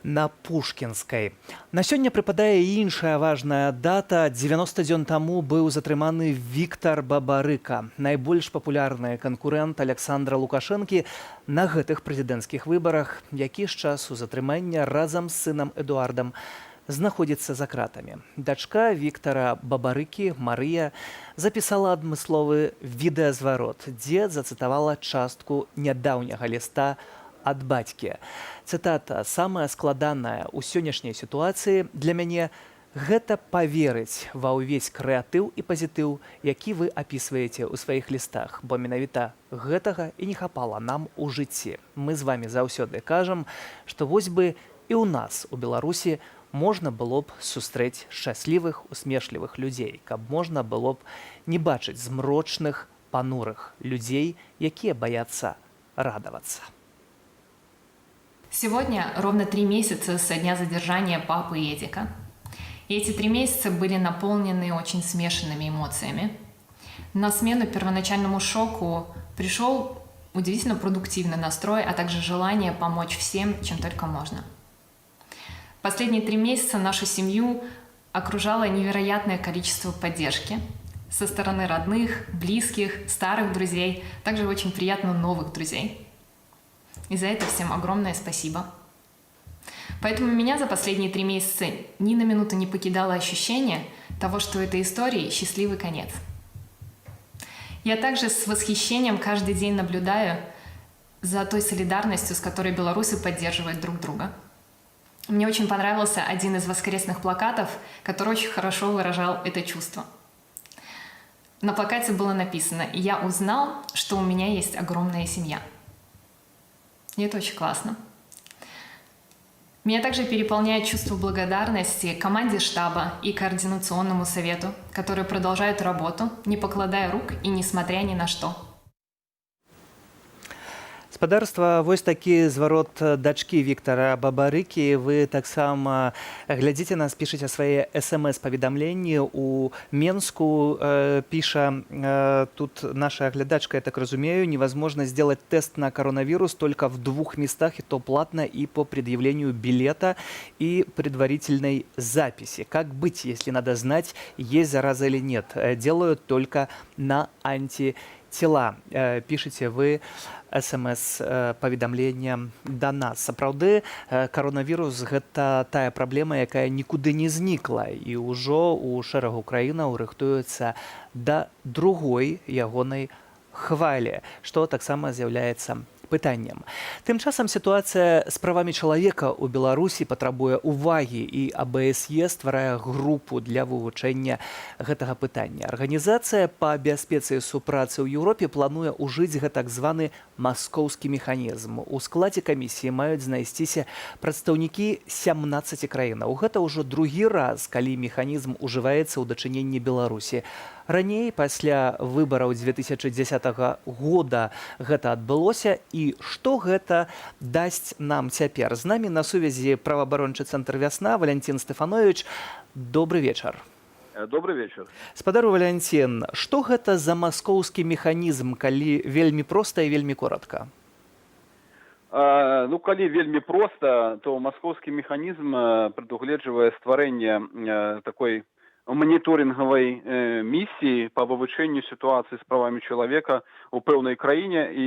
на Пушкінскай. На сёння прыпадае іншая важная дата. 90 дзён таму быў затрыманы Віктар Бабарыка, найбольш папулярны канкурэнт Александра Лукашэнкі на гэтых прэзідэнцкіх выбарах, які з часу затрымання разам з сынам Эдуардам знаходзіцца за кратамі. Дачка Віктара Бабарыкі, Марыя, запісала адмысловы відэазварот, дзе зацытавала частку нядаўняга ліста ад бацькі. Цытата: «Самая складаная ў сённяшняй сітуацыі для мяне – гэта паверыць ва ўвесь крэатыў і пазітыў, які вы апісваеце ў сваіх лістах, бо менавіта гэтага і не хапала нам у жыцці. Мы з вамі заўсёды кажам, што вось бы і ў нас, у Беларусі, можна было б сустрэць шчаслівых, усмешлівых людзей, каб можна было б не бачыць змрочных, панурых людзей, якія баяцца радавацца». Сегодня ровно 3 месяца со дня задержания папы Эдика. И эти 3 месяца были наполнены очень смешанными эмоциями. На смену первоначальному шоку пришел удивительно продуктивный настрой, а также желание помочь всем, чем только можно. Последние 3 месяца нашу семью окружало невероятное количество поддержки со стороны родных, близких, старых друзей, также очень приятно новых друзей. И за это всем огромное спасибо. Поэтому меня за последние 3 месяца ни на минуту не покидало ощущение того, что у этой истории счастливый конец. Я также с восхищением каждый день наблюдаю за той солидарностью, с которой белорусы поддерживают друг друга. Мне очень понравился один из воскресных плакатов, который очень хорошо выражал это чувство. На плакате было написано: «Я узнал, что у меня есть огромная семья». И это очень классно. Меня также переполняет чувство благодарности команде штаба и координационному совету, которые продолжают работу, не покладая рук и несмотря ни на что. Спадарства, вось такі зварот дачкі Віктара Бабарыкі. Вы таксама глядзіце нас, пішыце свае смс-паведамленні. У Менску піша тут наша глядачка, я так разумею, невозможно сделать тест на коронавирус только в 2 местах, и то платно, и по предъявлению билета и предварительной записи. Как быть, если надо знать, есть зараза или нет? Делают только на антитела. Пишите вы смс-паведамлення да нас. Сапраўды, коронавірус – гэта тая праблема, якая нікуды не знікла. І ўжо у шэрагу краінаў рыхтуецца да другой ягонай хвалі, што таксама з'яўляецца пытаннем. Тым часам сітуацыя з правамі чалавека ў Беларусі патрабуе увагі, і АБСЕ стварае групу для вывучэння гэтага пытання. Арганізацыя па бяспецы і супрацы ў Еўропе плануе ўжыць гэтак званы маскоўскі механізм. У складзе камісіі маюць знайсціся прадстаўнікі 17 краінаў. Гэта ўжо другі раз, калі механізм ужываецца ў дачыненні Беларусі. Раней, пасля выбараў 2010 года, гэта адбылося. І што гэта дасць нам цяпер? З намі на сувязі праваабарончы цэнтр «Вясна» Валянцін Стэфанович. Добры вечар. Добрый вечер. Спадару Валянцін, што гэта за маскоўскі механізм, калі вельмі проста і вельмі коротка? Ну, калі вельмі проста, то маскоўскі механізм прадугледжвае стварэнне такой моніторингавай місіі па вывучэнню сітуацыі з правамі чалавека ў пэўнай краіне, і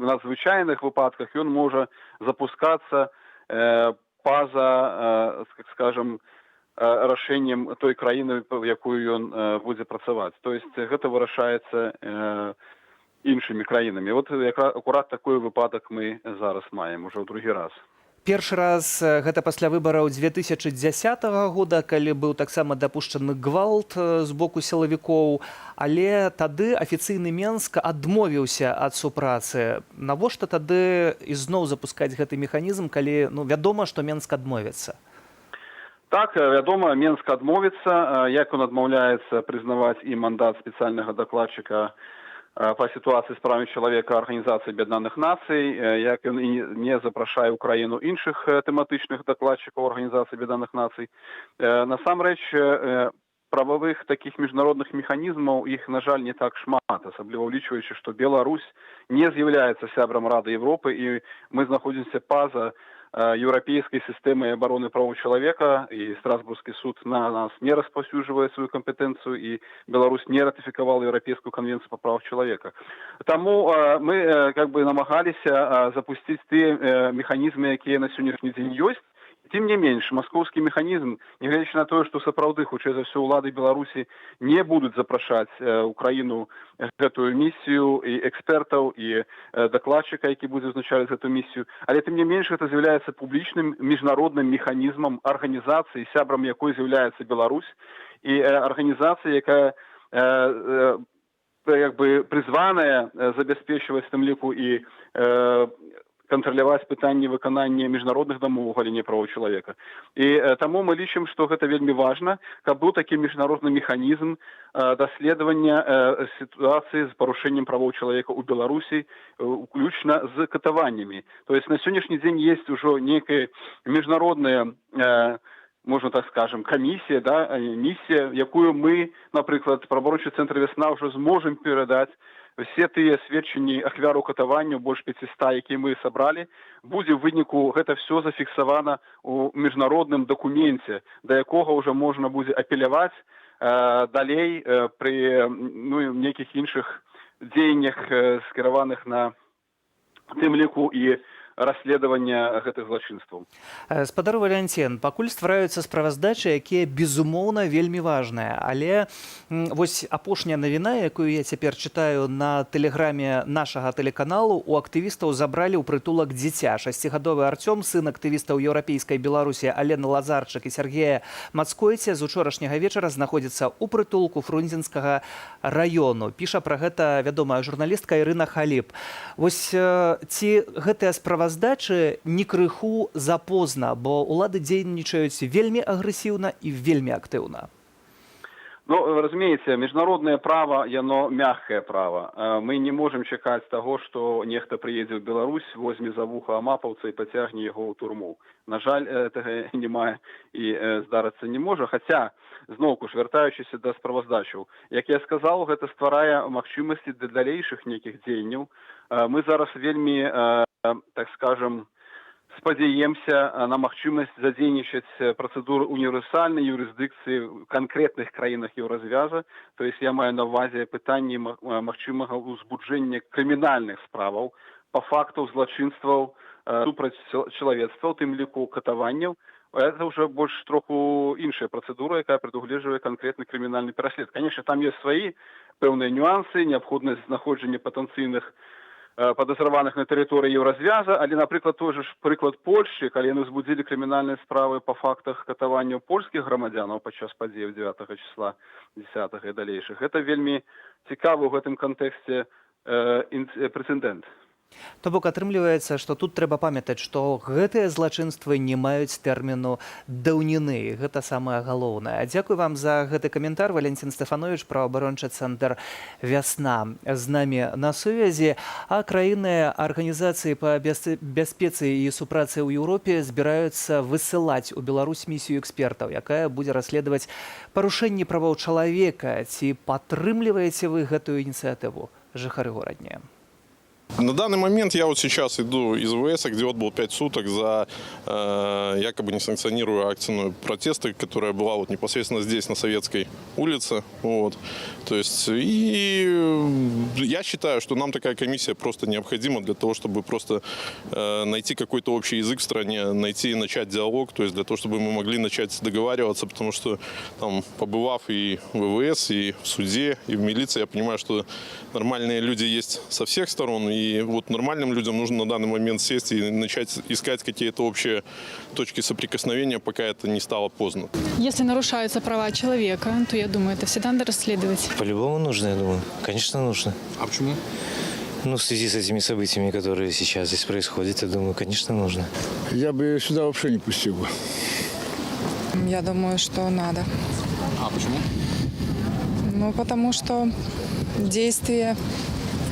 на звычайных выпадках ён можа запускацца па-за, скажем, рашэннем той краіны, в якую ён будзе працаваць. То есть гэта вырашаецца іншымі краінамі. Вот акурат такой выпадак мы зараз маем уже ў другі раз. Першы раз гэта пасля выбараў 2010 года, калі быў таксама дапушчаны гвалт з боку сілавікоў, але тады афіцыйны Менск адмовіўся ад супрацы. Навошта тады ізноў запускаць гэты механізм, калі вядома, што Менск адмовіцца? Так, вядома, Менск адмовіцца. Як ён адмаўляецца прызнаваць і мандат спецыяльнага дакладчыка па сітуацыі з правамі чалавека Арганізацыі Аб'яднаных Нацый, як ён і не запрашае ўкраіну іншых тэматычных дакладчыкаў Арганізацыі Аб'яднаных Нацый. Насамрэч, правовых таких міжнародных механізмаў іх, на жаль, не так шмат, асабліва ўлічваючы, што Беларусь не з'яўляецца сябрам Рады Европы, і мы знаходзімся па-за еўрапейскай сістэмай абароны правоў чалавека, і Страсбургскі суд на нас не распаўсюджвае сваю кампетэнцыю, і Беларусь не ратыфікавала еўрапейскую канвенцыю па правах чалавека. Таму мы намагаліся запусціць тыя механізмы, якія на сённяшні дзень ёсць. Тым не менш, маскоўскі механізм, нягледзячы на тое, што сапраўды, хутчэй за ўсё, улады Беларусі не будуць запрашаць Украіну гэтую місію і экспертаў, і дакладчыка, які будзе ўзначальваць гэту місію. Але тым не менш, гэта з'яўляецца публічным міжнародным механізмам арганізацыі, сябрам якой з'яўляецца Беларусь, і арганізацыя, якая прызваная забяспечваць тым ліку і кантраляваць пытанні выканання міжнародных дамоў у галіне правоў чалавека. І таму мы лічым, што гэта вельмі важна, каб быў такі міжнародны механізм даследавання сітуацыі з парушэннем правоў чалавека ў Беларусі, уключна з катаваннямі. То есть на сённяшні дзень ёсць ужо нейкая міжнародная, можна так скажем, камісія, місія, якую мы, напрыклад, праваабарончы цэнтр «Вясна» ўжо зможам перадаць. Все тыя сведчанні ахвяраў катавання, больш 500, якія мы сабралі, будзе ў выніку гэта все зафіксавана ў міжнародным дакуменце, да якога ўжо можна будзе апеляваць далей пры нейкіх іншых дзеяннях, скіраваных на тым ліку і расследавання гэтых злачынстваў. Спадар Валянцін, пакуль ствараюцца справаздачы, якія, безумоўна, вельмі важныя. Але вось апошняя навіна, якую я цяпер чытаю на тэлеграме нашага тэлеканалу, у актывістаў забралі ў прытулак дзіця. 6гадовы Артём, сын актывістаў еўрапейскай Беларусі Алены Лазарчык і Сергея Мацкойця, з учорашняга вечара знаходзіцца ў прытулку Фрунзенскага раёну. Піша пра гэта вядомая журналістка Ірына Халіп. Вось ці гэтыя справаздачы не крыху запозна, бо улады дзейнічаюць вельмі агрэсіўна і вельмі актыўна. Ну, разумееце, міжнароднае права, яно мягкае права. Мы не можам чакаць таго, што нехта прыедзе ў Беларусь, возьме за вуха амапаўца і пацягне яго ў турму. На жаль, гэтага няма і здарыцца не можа, хаця, зноўку ж, вяртаючыся да справаздачаў, як я сказаў, гэта стварае магчымасці для далейшых нейкіх дзеянняў. Мы зараз вельмі, так скажем, спадзяемся на магчымасць задзейнічаць працэдуры універсальнай юрысдыкцыі ў канкрэтных краінах Еўразвяза. То есть я маю на ўвазе пытанні магчымага ўзбуджэння крымінальных справаў па факту злачынстваў супраць чалавецтва, у тым ліку катаванняў. Это уже больш троху іншая працэдура, якая прадугледжвае канкрэтны крымінальны пераслед. Конечно, там ёсць свае пэўныя нюансы, неабходнасць знаходжання патэнцыйных падазраваных на тэрыторыі Еўразвяза, але, напрыклад, той же ж прыклад Польшчы, калі яны ўзбудзілі крымінальныя справы па фактах катаванняў польскіх грамадзянаў падчас падзеяў 9 числа, 10 і далейшых. Гэта вельмі цікавы ў гэтым кантэксце прэцэдэнт. То бок атрымліваецца, што тут трэба памятаць, што гэтыя злачынствы не маюць тэрміну даўніны. Гэта самае галоўнае. Дзякуй вам за гэты каментар. Валянцін Стэфановіч, праваабарончы цэнтр «Вясна» з намі на сувязі. А краіны арганізацыі па бяспецы і супрацы ў Еўропе збіраюцца высылаць у Беларусь місію экспертаў, якая будзе расследаваць парушэнні правоў чалавека. Ці падтрымліваеце вы гэтую ініцыятыву, жыхары гораднія? На данный момент я вот сейчас иду из ВС, где отбыл 5 суток за якобы несанкционируемую акцию протеста, которая была вот непосредственно здесь, на Советской улице. Вот. То есть, и я считаю, что нам такая комиссия просто необходима для того, чтобы просто найти какой-то общий язык в стране, найти и начать диалог, то есть для того, чтобы мы могли начать договариваться, потому что там, побывав и в ВВС, и в суде, и в милиции, я понимаю, что нормальные люди есть со всех сторон, и вот нормальным людям нужно на данный момент сесть и начать искать какие-то общие точки соприкосновения, пока это не стало поздно. Если нарушаются права человека, то я думаю, это всегда надо расследовать. По-любому нужно, я думаю. Конечно, нужно. А почему? Ну, в связи с этими событиями, которые сейчас здесь происходят, я думаю, конечно, нужно. Я бы сюда вообще не пустил бы. Я думаю, что надо. А почему? Ну, потому что действия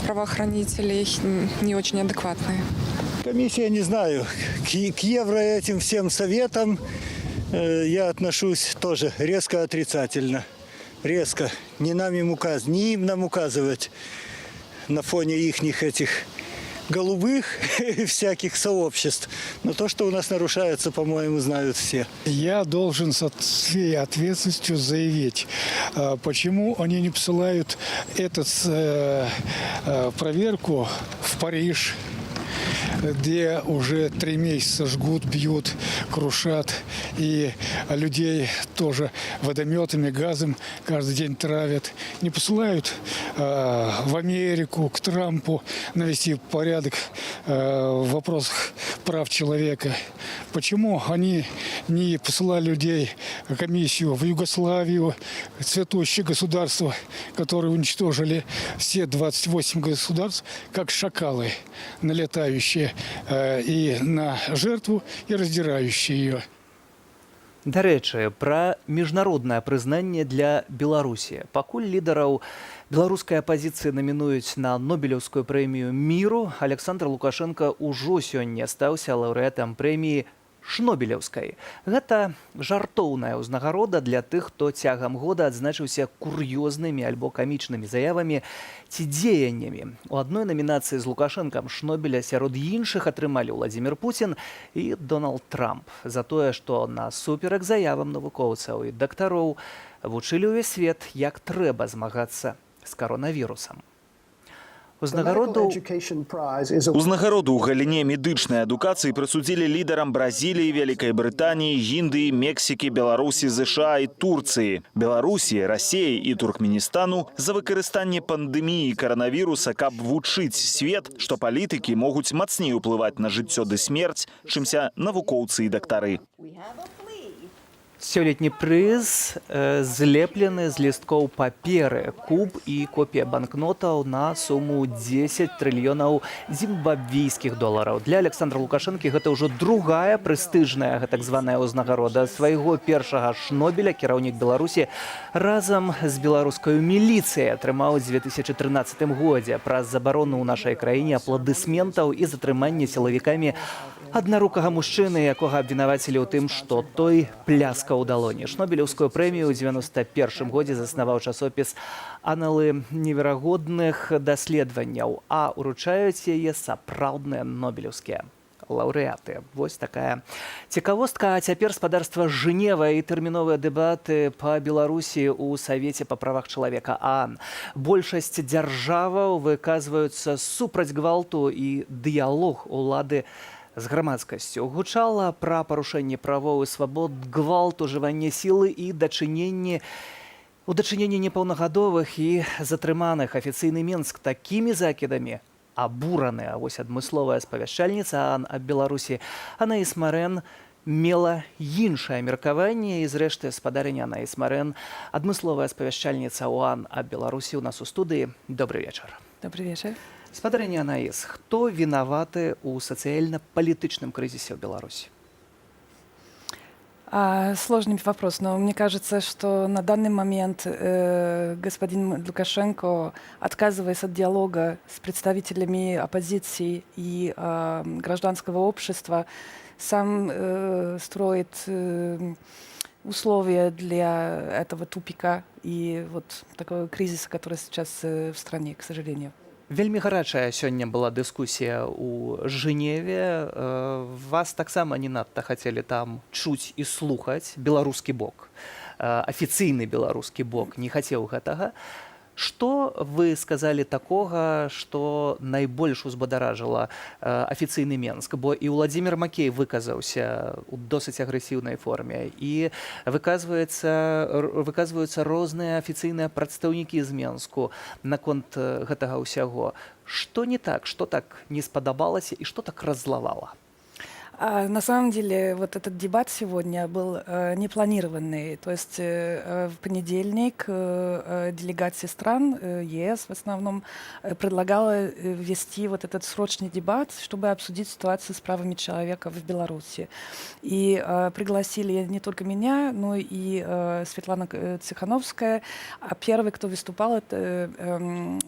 правоохранителей не очень адекватные. Комиссия, не знаю, к евро этим всем советам я отношусь тоже резко отрицательно. Резко. Не им нам указывать на фоне ихних этих голубых всяких сообществ. Но то, что у нас нарушается, по-моему, знают все. Я должен со всей ответственностью заявить, почему они не посылают проверку в Париж, где уже 3 месяца жгут, бьют, крушат. И людей тоже водометами, газом каждый день травят. Не посылают в Америку, к Трампу навести порядок в вопросах прав человека. Почему они не посылали людей, комиссию в Югославию, цветущее государство, которые уничтожили все 28 государств, как шакалы, налетающие и на жертву, и раздирающие ее. Да рэчы, пра міжнароднае прызнанне для Беларусі. Пакуль лідараў беларускай апазіцыі намінуюць на Нобелеўскую прэмію міру, Александр Лукашенко ўжо сёння стаўся лаўрэатам прэміі Шнобелеўскай. Гэта жартоўная ўзнагарода для тых, хто цягам года адзначыўся кур'ёзнымі альбо камічнымі заявамі ці дзеяннямі. У адной намінацыі з Лукашэнкам Шнобеля сярод іншых атрымалі Владзімір Пуцін і Дональд Трамп за тое, што насуперак заявам навукоўцаў і дактароў вучылі ўвесь свет, як трэба змагацца з каронавірусам. Узнагароду ў галіне медычнай адукацыі прысудзілі лідарам Бразіліі, Вялікай Брытаніі, Індыі, Мексікі, Беларусі, ЗША і Турцыі, Беларусі, Расіі і Туркменістану за выкарыстанне пандэміі каранавіруса, каб вучыць свет, што палітыкі могуць мацней уплываць на жыццё ды смерць, чымся навукоўцы і дактары. Сёлетні прыз злеплены з лісткоў паперы, куб і копія банкнотаў на суму 10 трыльёнаў зімбабвійскіх долараў. Для Александра Лукашэнкі гэта ўжо другая прэстыжная так званая ўзнагарода. Свайго першага Шнобеля кіраўнік Беларусі разам з беларускай міліцыяй атрымаў у 2013 годзе праз забарону ў нашай краіне апладысментаў і затрыманне сілавікамі аднарукага мужчыны, якога абвінавацілі ў тым, што той пляскаў у далоні. Шнобелеўскую прэмію ў 91 годзе заснаваў часопіс «Аналы неверагодных даследаванняў», а уручаюць яе сапраўдныя нобелеўскія лаўрэаты. Вось такая цікавостка. А цяпер спадарства Жнева і тэрміновыя дэбаты па Беларусі ў Савеце па правах чалавека ААН. Большасць дзяржаваў выказваюцца супраць гвалту і дыялог улады з грамадскасцю. Гучала пра парушэнне правоў і свабод, гвалт, ужыванне сілы і дачыненні непаўнагадовых і затрыманых. Афіцыйны Менск такімі закідамі абураны. А вось адмысловая спавяшчальніца ААН аб Беларусі Анаіс Марэн мела іншае меркаванне. І зрэшты, спадарыня Анаіс Марэн, адмысловая спавяшчальніца ААН аб Беларусі ў нас у студыі. Добрый вечар. Добрый вечер. Спадарыня Анаіс, хто вінаваты ў сацыяльна-палітычным крызісе ў Беларусі? Сложный вопрос, но мне кажется, что на данный момент господин Лукашенко, отказываясь от диалога с представителями оппозиции и гражданского общества, сам строит условия для этого тупика и вот такого кризиса, который сейчас в стране, к сожалению. Вельмі гарачая сёння была дыскусія ў Жневе. Вас таксама не надта хацелі там чуць і слухаць. Беларускі бок, афіцыйны беларускі бок не хацеў гэтага. Што вы сказалі такога, што найбольш узбадаражыла афіцыйны Менск? Бо і Владзімір Макей выказаўся ў досыць агрэсіўнай форме. І выказваюцца розныя афіцыйныя прадстаўнікі з Менску наконт гэтага ўсяго. Што не так, што так не спадабалася і што так раззлавала? На самом деле, вот этот дебат сегодня был непланированный. То есть в понедельник делегация стран ЕС в основном предлагала вести вот этот срочный дебат, чтобы обсудить ситуацию с правами человека в Беларуси. И пригласили не только меня, но и Светлана Цихановская. А первый, кто выступал, это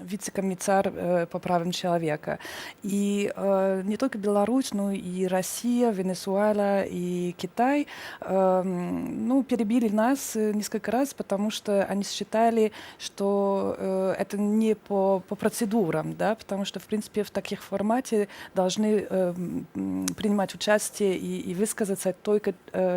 вице-комиссар по правам человека. И не только Беларусь, но и Россия, Венесуэла и Китай перебили нас несколько раз, потому что они считали, что это не по процедурам, да, потому что, в принципе, в таких формате должны принимать участие и высказаться только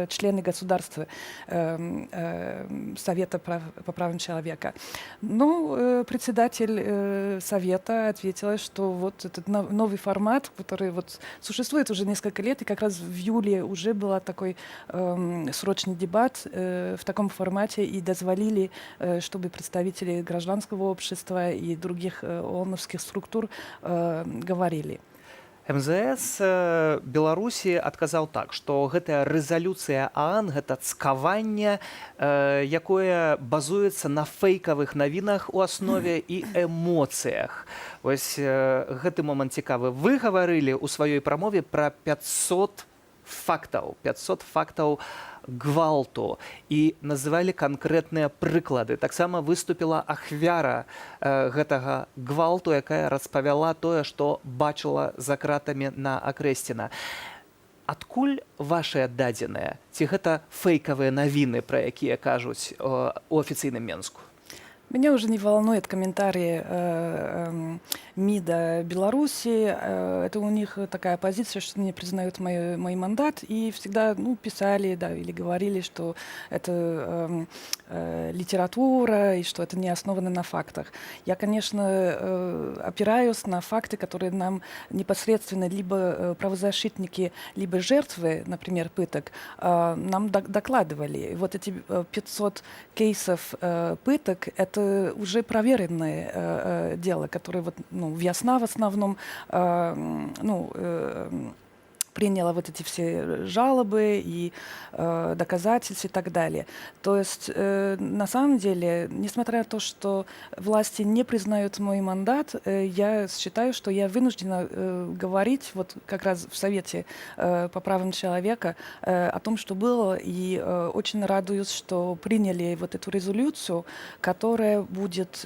члены государства Совета по правам человека. Но председатель Совета ответила, что вот этот новый формат, который вот существует уже несколько лет, и как раз в июле уже был такой срочный дебат в таком формате, и дозволили, чтобы представители гражданского общества и других ООНовских структур говорили. МЗС Беларусі адказаў так, што гэтая рэзалюцыя ААН, гэта цкаванне, якое базуецца на фэйкавых навінах у аснове і эмоцыях. Вось гэты момант цікавы. Вы гаварылі ў сваёй прамове пра 500 фактаў гвалту і называлі канкрэтныя прыклады. Таксама выступіла ахвяра гэтага гвалту, якая распавяла тое, што бачыла за кратамі на Акрэсціна. Адкуль вашыя дадзеныя? Ці гэта фэйкавыя навіны, пра якія кажуць у афіцыйным Менску? Меня уже не волнует комментарии МИДа Беларуси. Это у них такая позиция, что не признают мой мандат. И всегда писали, да, или говорили, что это литература и что это не основано на фактах. Я, конечно, опираюсь на факты, которые нам непосредственно либо правозащитники, либо жертвы, например, пыток, нам докладывали. Вот эти 500 кейсов пыток — это уже проверенное дело, которое Весна в основном приняла вот эти все жалобы и доказательства и так далее. То есть, на самом деле, несмотря на то, что власти не признают мой мандат, я считаю, что я вынуждена говорить вот как раз в Совете по правам человека о том, что было, и очень радуюсь, что приняли вот эту резолюцию, которая будет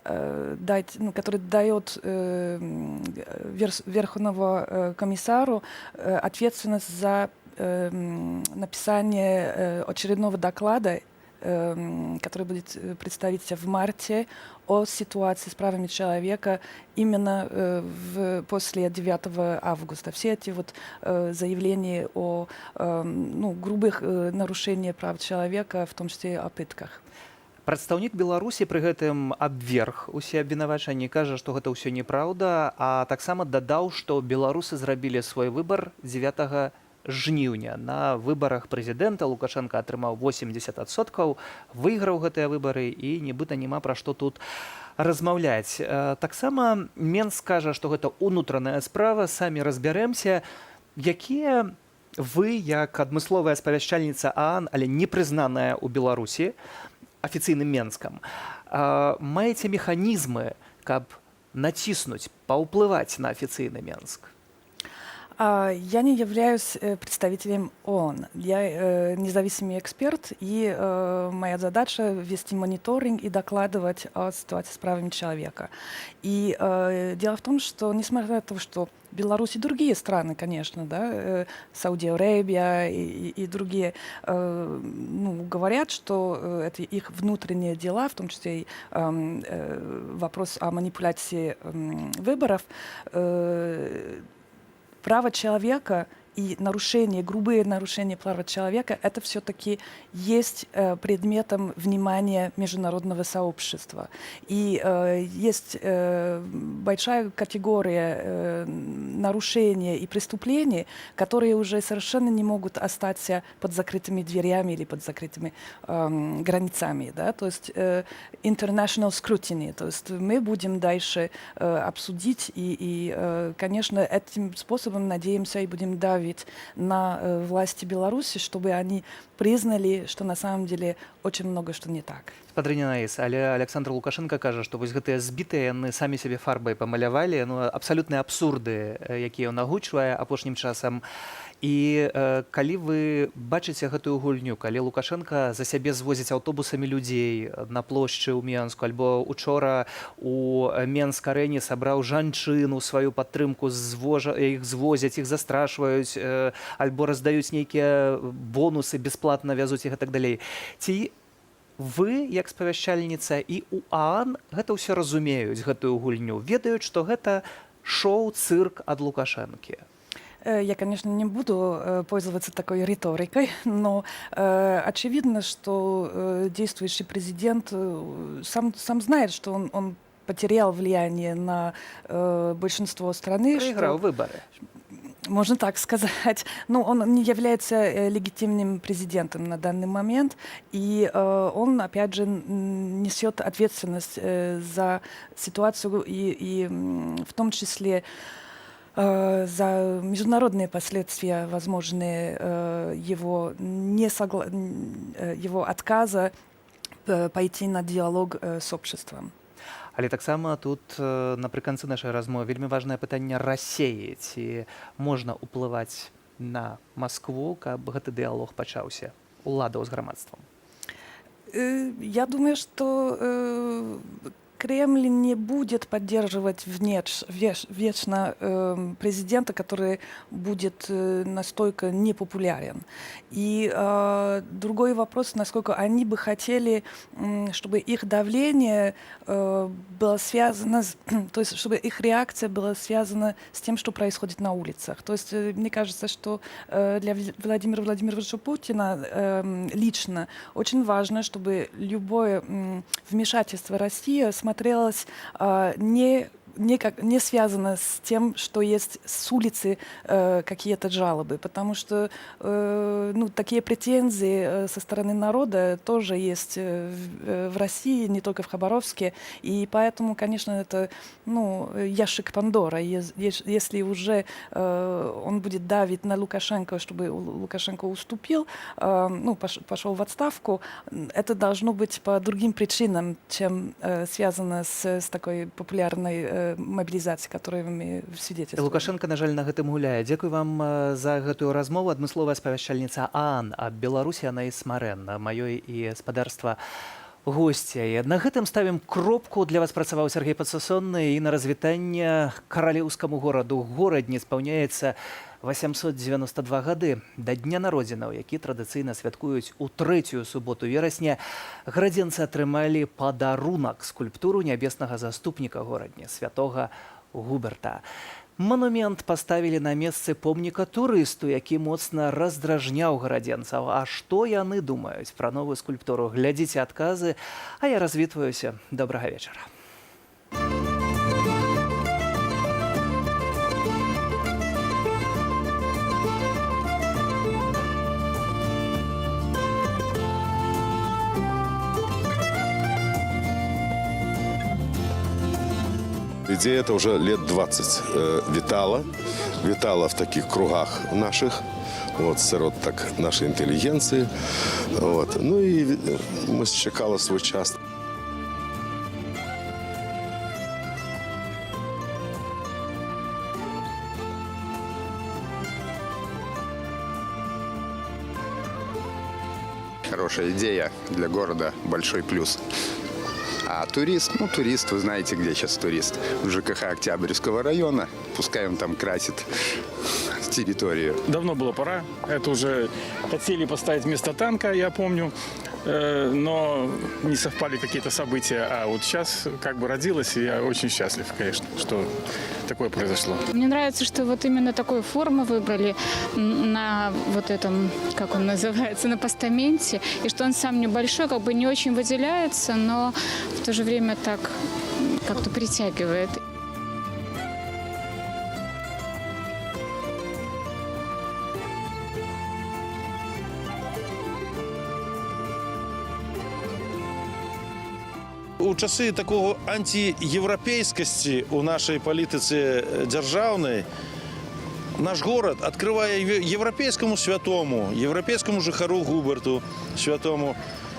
который дает Верховному комиссару ответственность за написание очередного доклада, который будет представиться в марте, о ситуации с правами человека именно после 9 августа. Все эти заявления о грубых нарушениях прав человека, в том числе о пытках. Прадстаўнік Беларусі пры гэтым абверг усе абвінавачанні, кажа, што гэта ўсё неправда, а таксама дадаў, што беларусы зрабілі свой выбар 9 жніўня. На выбарах прэзідэнта Лукашенко атрымаў 80%, выйграў гэтыя выбары і нібыта няма пра што тут размаўляць. Таксама Менск кажа, што гэта ўнутраная справа, самі разбярэмся. Якія вы, як адмысловая спавяшчальніца ААН, але не прызнаная ў Беларусі, официальным Менском, маете механизмы, как натиснуть, поуплывать на официальный Менск? Я не являюсь представителем ООН. Я независимый эксперт, и моя задача вести мониторинг и докладывать о ситуации с правами человека. И дело в том, что несмотря на то, что Беларусь и другие страны, конечно, да, Саудия Аравия и другие, говорят, что это их внутренние дела, в том числе и вопрос о манипуляции выборов, право человека и грубые нарушения прав человека, это все-таки есть предметом внимания международного сообщества. И есть большая категория нарушений и преступлений, которые уже совершенно не могут остаться под закрытыми дверями или под закрытыми границами. Да? То есть international scrutiny. То есть мы будем дальше обсудить и, конечно, этим способом, надеемся, и будем давить надавить на власти Беларуси, чтобы они признали, что на самом деле очень много что не так. Спадрыня Наіс, але Александр Лукашенко кажа, што вось гэтыя збітыя яны самі сябе фарбай памалявалі, ну, абсалютныя абсурды, якія ён агучвае апошнім часам. І калі вы бачыце гэтую гульню, калі Лукашенко за сябе звозіць аўтобусамі людзей на плошчы ў Менску, альбо учора у Менск-арэне сабраў жанчыну сваю падтрымку, іх звозяць, іх застрашваюць, альбо раздаюць нейкія бонусы, бясплатна вязуць іх і так далей. Ці вы, як спавяшчальніца, і УАН гэта ўсё разумеюць, гэтую гульню, ведаюць, што гэта шоу-цырк ад Лукашэнкі? Я, конечно, не буду пользоваться такой риторикой, но очевидно, что действующий президент сам знает, что он потерял влияние на большинство страны. Проиграл выборы. Можно так сказать. Но он не является легитимным президентом на данный момент, и он, опять же, несет ответственность за ситуацию и в том числе за международные последствия, возможные его отказа пойти на диалог с обществом. Але таксама тут напрыканцы нашай размовы вельмі важнае пытанне рассеі. Ці можна ўплываць на Маскву, каб гэты дыялог пачаўся, уладаў з грамадствам? Я думаю, что Кремль не будет поддерживать вечно президента, который будет настолько непопулярен. И другой вопрос, насколько они бы хотели, чтобы их давление было связано, то есть чтобы их реакция была связана с тем, что происходит на улицах. То есть мне кажется, что для Владимира Владимировича Путина лично очень важно, чтобы любое вмешательство России смотрелось не связано с тем, что есть с улицы какие-то жалобы, потому что такие претензии со стороны народа тоже есть в России, не только в Хабаровске, и поэтому, конечно, это ящик Пандоры. Если уже он будет давить на Лукашенко, чтобы Лукашенко уступил, пошел в отставку, это должно быть по другим причинам, чем связано с такой популярной мобілізацыі, которой мы свидетельствуем. Лукашенко, на жаль, на гэтым гуляе. Дзякуй вам за гэтую размову. Адмысловая спавяшчальніца ААН аб Беларусі Анаіс Марэн, маёй і спадарства госця. На гэтым ставім кропку. Для вас працаваў Сергей Падсасонны, і на развітанне каралеўскаму гораду Горадні спаўняецца 892 гады да дня народзінаў, які традыцыйна святкуюць у трэцюю суботу верасня. Градзенцы атрымалі падарунак, скульптуру нябеснага заступніка Горадні, святога Губерта. Манумент паставілі на месцы помніка турысту, які моцна раздражняў гарадзенцаў. А што яны думаюць пра новую скульптуру? Глядзіце адказы, а я развітваюся. Добрага вечара. Идея это уже лет 20 витала в таких кругах наших, серед нашей интеллигенции. Ну и мы чекали свой час. Хорошая идея для города, большой плюс. А турист, турист, вы знаете, где сейчас турист? В ЖКХ Октябрьского района. Пускай он там красит территорию. Давно было пора. Это уже хотели поставить вместо танка, я помню. Но не совпали какие-то события. А вот сейчас родилось, и я очень счастлив, конечно, что такое произошло. Мне нравится, что вот именно такую форму выбрали на вот этом, как он называется, на постаменте. И что он сам небольшой, не очень выделяется, но в то же время так как-то притягивает. У часи такого антиєвропейськості у нашій політиці державної наш город, открывая европейскому святому, европейскому жыхару Губерту святому,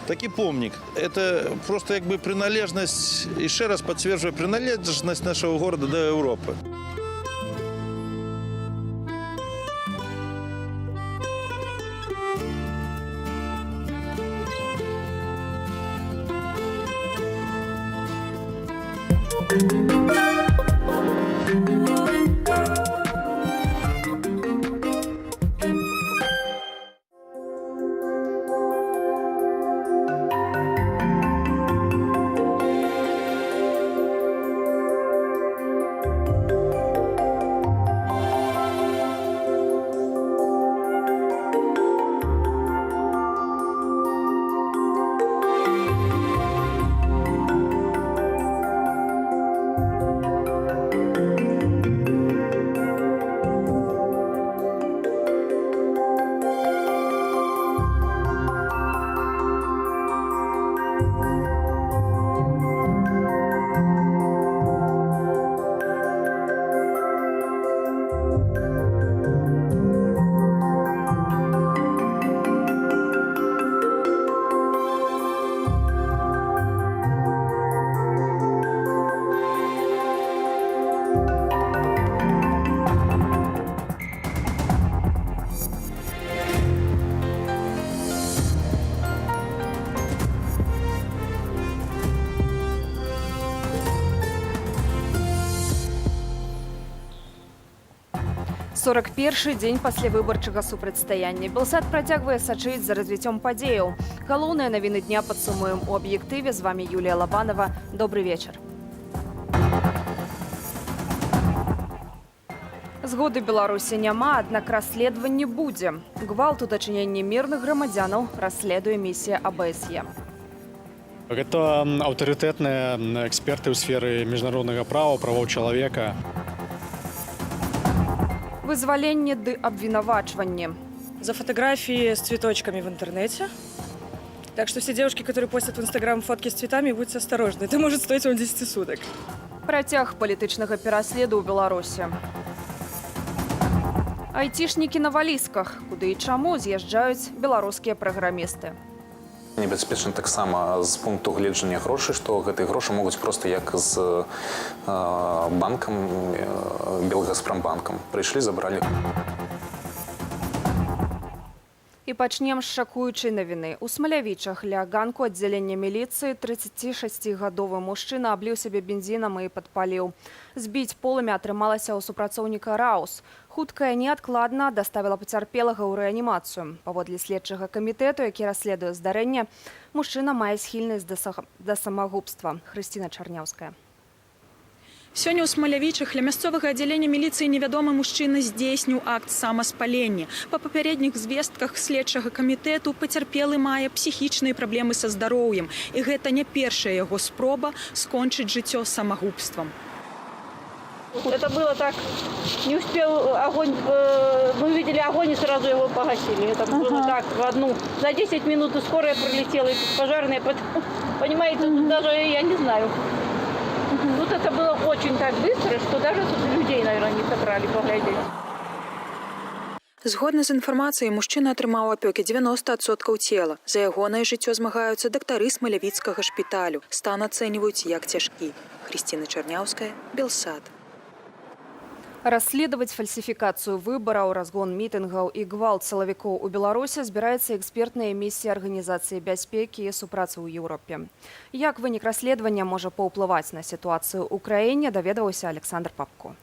такі помнік. Это просто як бы приналежность, еще раз подтверждаю, приналежность нашего города до Европы. Сорок першы дзень пасля выбарчага супрацьстаяння. Белсат працягвае сачыць за развіццём падзеяў. Галоўныя навіны дня падсумуем у аб'ектыве. З вами Юлія Лабанова. Добрый вечар. Згоды Беларусі няма, аднак расследаванне будзе. Гвалт у дачыненні мірных грамадзянаў расследуе місія АБСЕ. Это аўтарытэтныя эксперты ў сферы міжнароднага права, правоў чалавека. Вызваленне ды абвінавачванне. За фотографии с цветочками в интернете. Так что все девушки, которые постят в Инстаграм фотки с цветами, будьте осторожны. Это может стоить вам 10 суток. Працяг палітычнага пераследу ў Беларусі. Айцішнікі на валізках. Куды і чаму з'язджаюць беларускія праграмісты. Небяспечна таксама з пункту гледжання грошай, што гэтыя грошы могуць проста як з банкам, Белгазпромбанкам. Прыйшлі, забралі. І пачнем з шакуючай навіны. У Смалявічах ля ганку аддзялення міліцыі 36-гадовы мужчына абліў сябе бензінам і падпаліў. Збіць полымя атрымалася ў супрацоўніка РАУС. Хуткая неадкладна даставіла пацярпелага ў рэанімацыю. Паводле следчага камітэту, які расследуе здарэнне, мужчына мае схільнасць да самагубства. Хрысціна Чарняўская. Сёння ў Смалявічах ля мясцовага аддзялення міліцыі невядомы мужчына здзейсніў акт самаспалення. Па папярэдніх звестках следчага камітэту пацярпелы мае псіхічныя праблемы са здароўем. І гэта не першая яго спроба скончыць жыццё самагубствам. Это было так, не успел огонь, мы увидели огонь и сразу его погасили. Это было так, в одну, за 10 минут и скорая прилетела, и пожарные, понимаете, тут даже я не знаю. Тут это было очень так быстро, что даже тут людей, наверное, не собрали поглядеть. Згодна з інфармацыяй, мужчына атрымаў апёкі 90% цела. За ягонае жыццё змагаюцца дактары Смалявіцкага шпіталю. Стан ацэньваюць як цяжкі. Хрысціна Чарняўская, Белсат. Расследаваць фальсіфікацыю выбараў, разгон мітынгаў і гвалт сілавікоў у Беларусі збіраецца экспертная місія Арганізацыі бяспекі і супрацы ў Еўропе. Як вынік расследавання можа паўплываць на сітуацыю ў краіне, даведаваўся Александр Папко.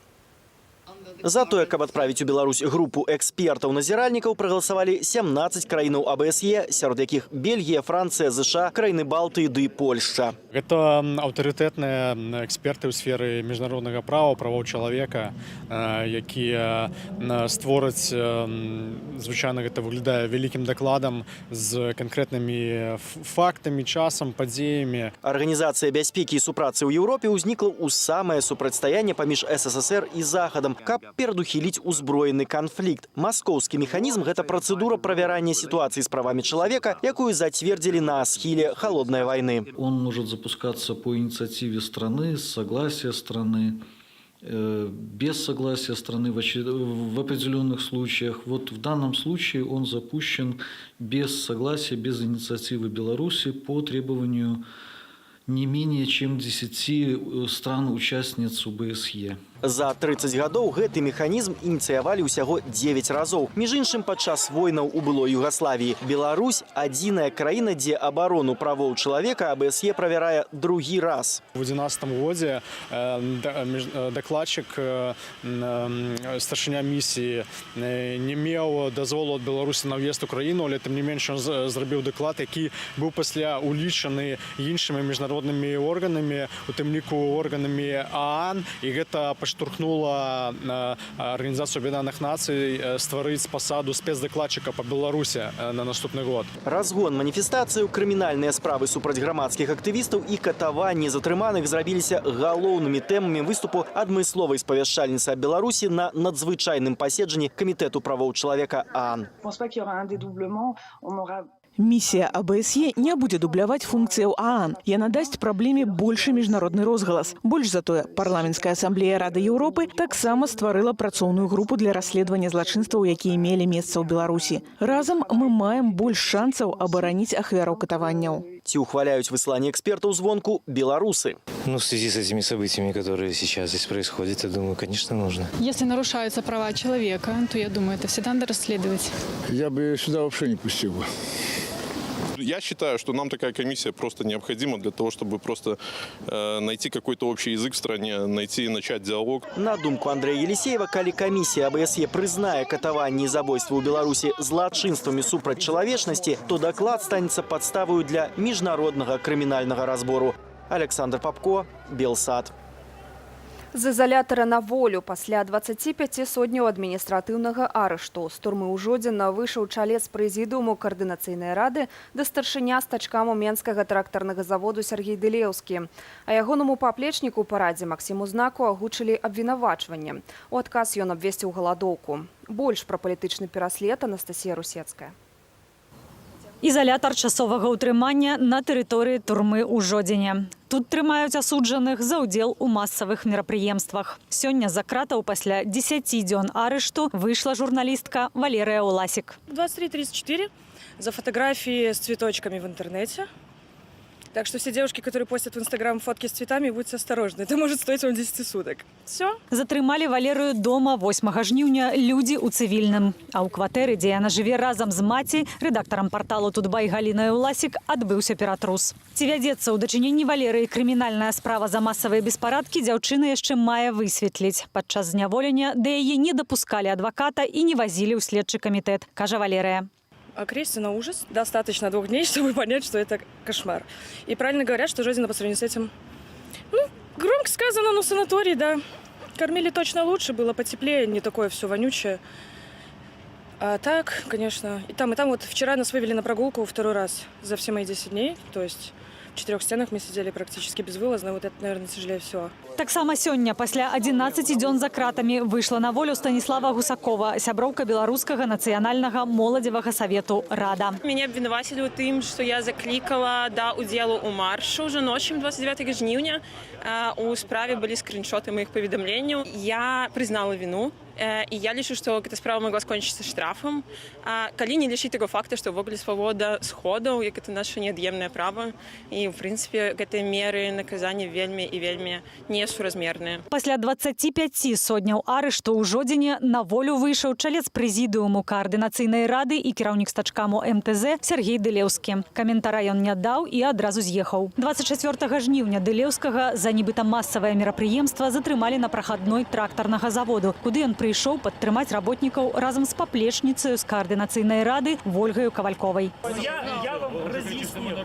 За тое, каб адправіць у Беларусь групу экспертаў-назіральнікаў, прагаласавалі 17 краінаў АБСЕ, сярод якіх Бельгія, Францыя, ЗША, краіны Балтыі ды Польшча. Гэта аўтарытэтныя эксперты ў сферы міжнароднага права, правоў чалавека, якія створаць, звычайна гэта выглядае вялікім дакладам з канкрэтнымі фактамі, часам, падзеямі. Арганізацыя бяспекі і супрацы ў Еўропе ўзнікла ў самае супрацьстаянне паміж СССР і Захадам, каб перадухіліць узброены канфлікт. Маскоўскі механізм – гэта працэдура правярання сітуацыі з правамі чалавека, якую зацвердзілі на схіле холодной войны. Он может запускаться по инициативе страны, с согласия страны. без согласия страны в определенных случаях. Вот в данном случае он запущен без согласия, без инициативы Беларуси по требованию не менее чем 10 стран-участниц ОБСЕ. За 30 гадоў гэты механізм ініцыявалі ўсяго 9 разоў. Між іншым, падчас войнаў у былой Югаславіі Беларусь – адзіная краіна, дзе абарону правоў чалавека АБСЕ правярае другі раз. В 2011 году докладчик, старшыня миссии, не имел дозволу от Беларуси на въезд в Украину, але тем не менш он зробив доклад, який був після улічений іншими міжнародними органами, у тим ліку органами ООН, і гэта штурхнула Организацию Объединенных Наций створить посаду спецдокладчика по Беларуси на наступный год. Разгон маніфестацыю, крымінальныя справы супраць грамадскіх актывістаў і катаванні затрыманых зрабіліся галоўнымі тэмамі выступу адмысловай спавяшчальніцы Беларусі на надзвычайным паседжанні Камітэту правоў чалавека ООН. Миссия АБСЕ не будет дубляваць функцыяў ООН. Яна дасць праблеме большы міжнародны розгалас. Больш за тое, парламенцкая асамблея Рады Еўропы таксама стварыла працоўную групу для расследавання злачынстваў, якія мелі месца ў Беларусі. Разам мы маем больш шансаў абараніць ахвяраў катаванняў. Ці ухваляюць высланне экспертаў звонку беларусы? Ну, в связи с этими событиями, которые сейчас здесь происходят, я думаю, конечно, нужно. Если нарушаются права человека, то я думаю, это всегда надо расследовать. Я бы сюда вообще не пустил бы. Я считаю, что нам такая комиссия просто необходима для того, чтобы просто найти какой-то общий язык в стране, найти и начать диалог. На думку Андрея Елисеева, калі камісія АБСЕ прызнае катаванні і забойствы ў Беларусі злачынствамі супраць чалавечнасці, то даклад станецца падставою для міжнароднага крымінальнага разбору. Александр Попко, Белсад. З изолятора на волю пасля 25 сотняў адміністратыўнага арышту. З турмы ў Жодзіна выйшаў чалец прэзідыуму Координацыйнай рады да старшыня стачкаму Менскага трактарнага заводу Сергей Дылеўскі. А ягонаму паплечніку па радзе Максіму Знаку агучылі абвінавачванне. У адказ ён абвесціў галадоўку. Больш пра палітычны пераслед Анастасія Русецкая. Изолятор часовага ўтрымання на тэрыторыі турмы ў Жодзіне. Тут трымаюць асуджаных за ўдзел у масавых мерапрыемствах. Сёння за кратаў пасля 10 дзён арышту выйшла журналістка Валерия Уласик. 23:34 за фотографии с цветочками в интернете. Так что все девушки, которые постят в Инстаграм фотки с цветами, будьте осторожны. Это может стоить вам 10 суток. Все. Затрымалі Валерыю дома 8 жніўня людзі ў цывільным. А ў кватэры, дзе яна жыве разам з маці, рэдактарам парталу «Тутбай» Галінай Уласик адбыўся ператрус. Ці вядзецца ў дачыненні Валерыі крымінальная справа за масавыя беспарадкі, дзяўчына яшчэ мае высветліць. Падчас зняволення да яе не дапускалі адваката і не вазілі ў следчы камітэт, кажа Валерыя. Окрестие на ужас. Достаточно 2 дней, чтобы понять, что это кошмар. И правильно говорят, что Жодина по сравнению с этим, громко сказано, но санаторий, да. Кормили точно лучше, было потеплее, не такое все вонючее. А так, конечно, и там вот вчера нас вывели на прогулку 2-й раз за все мои 10 дней. То есть в 4 стенах мы сидели практически безвылазно. Вот это, наверное, сожалею, все. Таксама сёння пасля 11 дзён за кратамі выйшла на волю Станіслава Гусакова, сяброўка беларускага нацыянальнага моладзевага савету «Рада». Меня обвинуватили у тым, что я закликала да удзелу ў маршу уже ночью 29 жніўня. У справе были скриншоты моих поведомлений. Я признала вину. И я лічу, что эта справа могла скончиться штрафом. Калі не лічыць таго факта, што ўвогуле свабода сходаў, як это наше неад'емнае права. І, в прынцыпе, гэтыя меры наказання вельмі і вельмі несуразмерныя. Пасля 25 сотняў арышту ў Жодзіне на волю выйшаў чалец прэзідыуму Координацыйнай рады і кіраўнік стачкаму МТЗ Сергей Дылеўскі. Каментара ён не даў і адразу з'ехаў. 24 жніўня Дылеўскага за нібыта масавае мерапрыемства затрымалі на прахадной трактарнага заводу, куды ён прыйшоў падтрымаць работнікаў разам з паплечніцаю з Координацыйнай рады Вольгаю Кавальковай. Я вам разъясню.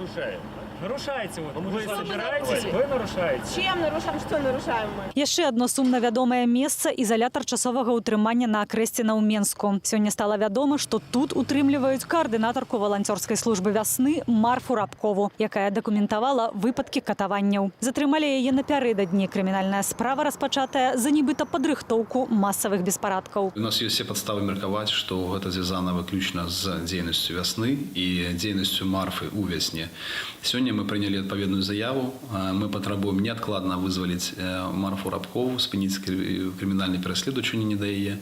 Нарушаете вы собираетесь, вы нарушаете. Чем нарушаем? Что нарушаем мы? Яшчэ адно сумна вядомае месца – изолятор часовага ўтрымання на Акрэсціна ў Менску. Сёння стала вядома, што тут утрымліваюць каардынатарку валанцёрскай службы вясны Марфу Рабкову, якая дакументавала выпадкі катаванняў. Затрымалі яе напярэдадні. Крымінальная справа распачатая за нібыта падрыхтоўку масавых беспарадкаў. У нас ёсць все падставы меркаваць, што гэта звязана выключна з дзейнасцю вясны і дзейнасцю Марфы ў вясне. Сёння решение, мы приняли отповедную заяву. Мы потребуем неоткладно вызволить Марфу Рабкову, спинить криминальное переследование не дає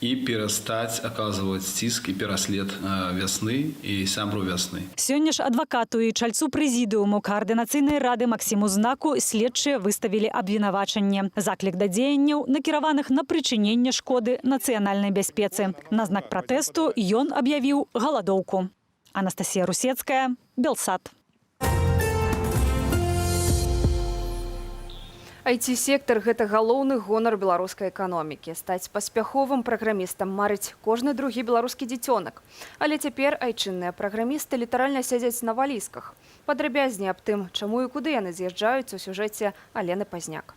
и перестать оказывать стиск и переслед весны и сябру весны. Сёння ж адвакату і чальцу прэзідыуму Каардынацыйнай рады Максіму Знаку следчыя выставілі абвінавачанне. Заклік да дзеянняў, накіраваных на прычыненне шкоды нацыянальнай бяспецы. На знак пратэсту ён аб'явіў галадоўку. Анастасія Русецкая, Белсат. IT-сектор – гэта галоўны гонар беларускай эканомікі. Стаць паспяховым праграмістам марыць кожны другі беларускі дзіцёнак. Але цяпер айчынныя праграмісты літаральна сядзяць на валізках. Падрабязней аб тым, чаму і куды яны з'язджаюць у сюжэце Алены Пазняк.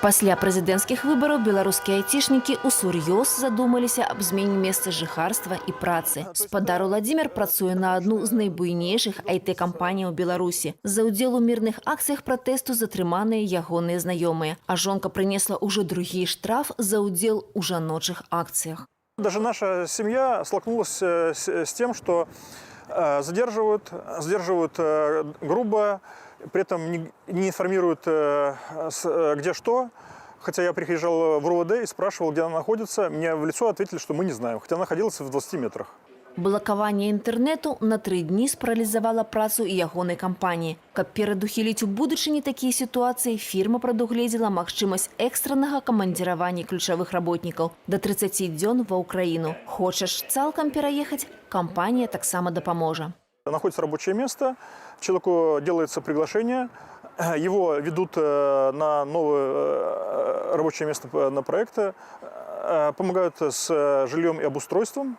Пасля прэзідэнцкіх выбараў беларускія айцішнікі усур'ёз задумаліся аб змене месца жыхарства і працы. Спадар Уладзімір працуе на адну з найбуйнейшых IT-кампаній у Беларусі. За ўдзел у мірных акцыях пратэсту затрыманыя ягоныя знаёмыя. А жонка прынесла ўжо другі штраф за ўдзел у жаночых акцыях. Даже наша семья столкнулась с тем, что задерживают грубо, при этом не информируют, где что. Хотя я приезжал в РУВД и спрашивал, где она находится. Мне в лицо ответили, что мы не знаем, хотя она находилась в 20 метрах. Блакаванне інтэрнэту на 3 дні спаралізавала працу і ягонай кампаніі. Каб перадухіліць у будучыні такія сітуацыі, фірма прадугледзела магчымасць экстраннага камандзіравання ключавых работнікаў да 30 дзён ва ўкраіну. Хочаш цалкам пераехаць? Кампанія таксама дапаможа. Находится рабочее место, человеку делается приглашение, его ведут на новое рабочее место на проекты, помогают с жильем и обустройством,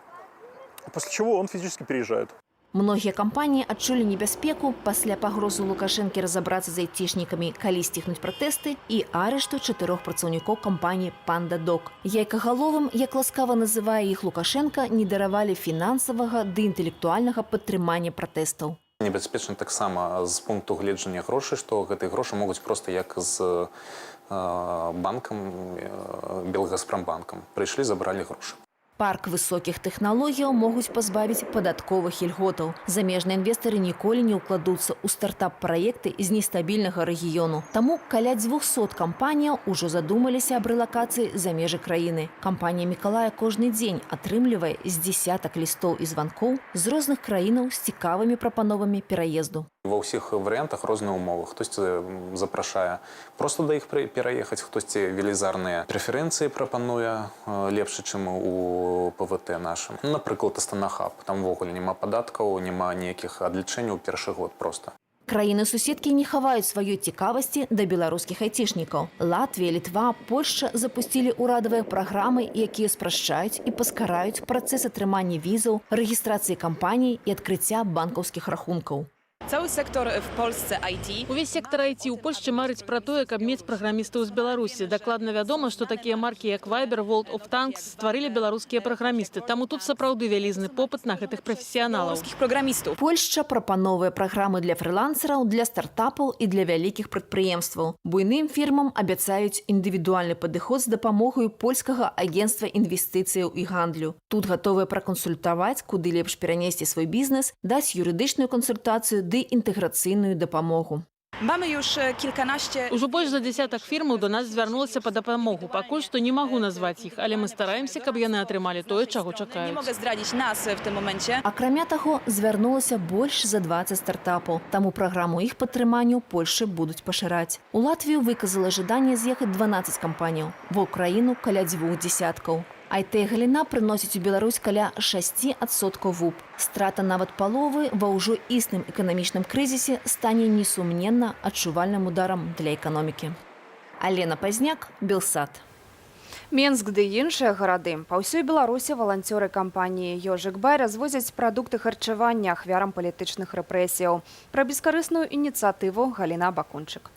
после чего он физически переезжает. Многія кампаніі адчулі небяспеку пасля пагрозы Лукашэнкі разабрацца з айцішнікамі, калі сціхнуць пратэсты і арышту 4 працаўнікоў кампаніі «Панда-Док». Яйкагаловым, як ласкава называе іх Лукашенка, не даравалі фінансавага ды інтэлектуальнага падтрымання пратэстаў. Небяспечна таксама з пункту гледжання грошай, што гэтыя грошы могуць проста як з банкам, Белгазпромбанкам. Прыйшлі, забралі грошы. Парк высокіх тэхналогіяў могуць пазбавіць падатковых ільготаў. Замежныя інвестары ніколі не ўкладуцца ў стартап-праекты з нестабільнага рэгіёну. Таму каля 200 кампаніяў ужо задумаліся аб рэлакацыі за межы краіны. Кампанія Мікалая кожны дзень атрымлівае з дзесятак лістоў і званкоў з розных краінаў з цікавымі прапановамі пераезду. Ва ўсіх варыянтах розныя ўмовы. Хтосьці запрашае проста да іх пераехаць, хтосьці велізарныя прэферэнцыі прапануе лепш, чым у ПВТ нашым. Напрыклад, Астана-Хаб. Там увогуле няма падаткаў, няма ніякіх адлічэнняў першы год проста. Краіны-суседкі не хаваюць сваёй цікавасці да беларускіх айцішнікаў. Латвія, Літва, Польшча запусцілі ўрадавыя праграмы, якія спрашчаюць і паскараюць працэс атрымання візаў, рэгістрацыі кампаній і адкрыцця банкаўскіх рахункаў. Cały sektor w Polsce IT. Увесь сектор IT у Польшчы марыць пра тое, каб мець праграмістаў з Беларусі. Дакладна вядома, што такія маркі, як Viber, World of Tanks, стварылі беларускія праграмісты. Таму тут сапраўды вялізны попыт на гэтых прафесіяналаў. Польшча прапановвае праграмы для фрылансераў, для стартапаў і для вялікіх прадпрыемстваў. Буйным фірмам абяцаюць індывідуальны падыход з дапамогай польскага агенцтва інвестыцыяў і гандлю. Тут гатовыя пракансультаваць, куды лепш перанесці свой бізнес, даць юрыдычную кансультацыю ды інтэграцыйную дапамогу. Mamy już kilkanaście. Ужо больш за дзесятак фірмаў до нас звярнулася па дапамогу. Пакуль што не магу назваць іх, але мы стараемся, каб яны атрымалі тое, чаго чакаюць. Nie mogę zdradzić nas w tym momencie. Акрамя таго, звярнулася больш за 20 стартапаў. Таму праграму іх падтрымання ў Польшчы будуць пашыраць. У Латвію выказала жаданне з'ехаць 12 кампаніяў. Ва ўкраіну каля 2 дзесяткаў. IT-галіна прыносіць у Беларусь каля 6% ВУП. Страта нават паловы ва ўжо існым эканамічным крызісе стане несумненна адчувальным ударам для эканомікі. Алена Пазняк, Белсат. Менск ды іншыя гарады. Па ўсёй Беларусі валанцёры кампаніі «Ёжик-Бай» развозяць прадукты харчавання ахвярам палітычных рэпрэсіяў. Пра бескарысную ініцыятыву Галіна Бакунчык.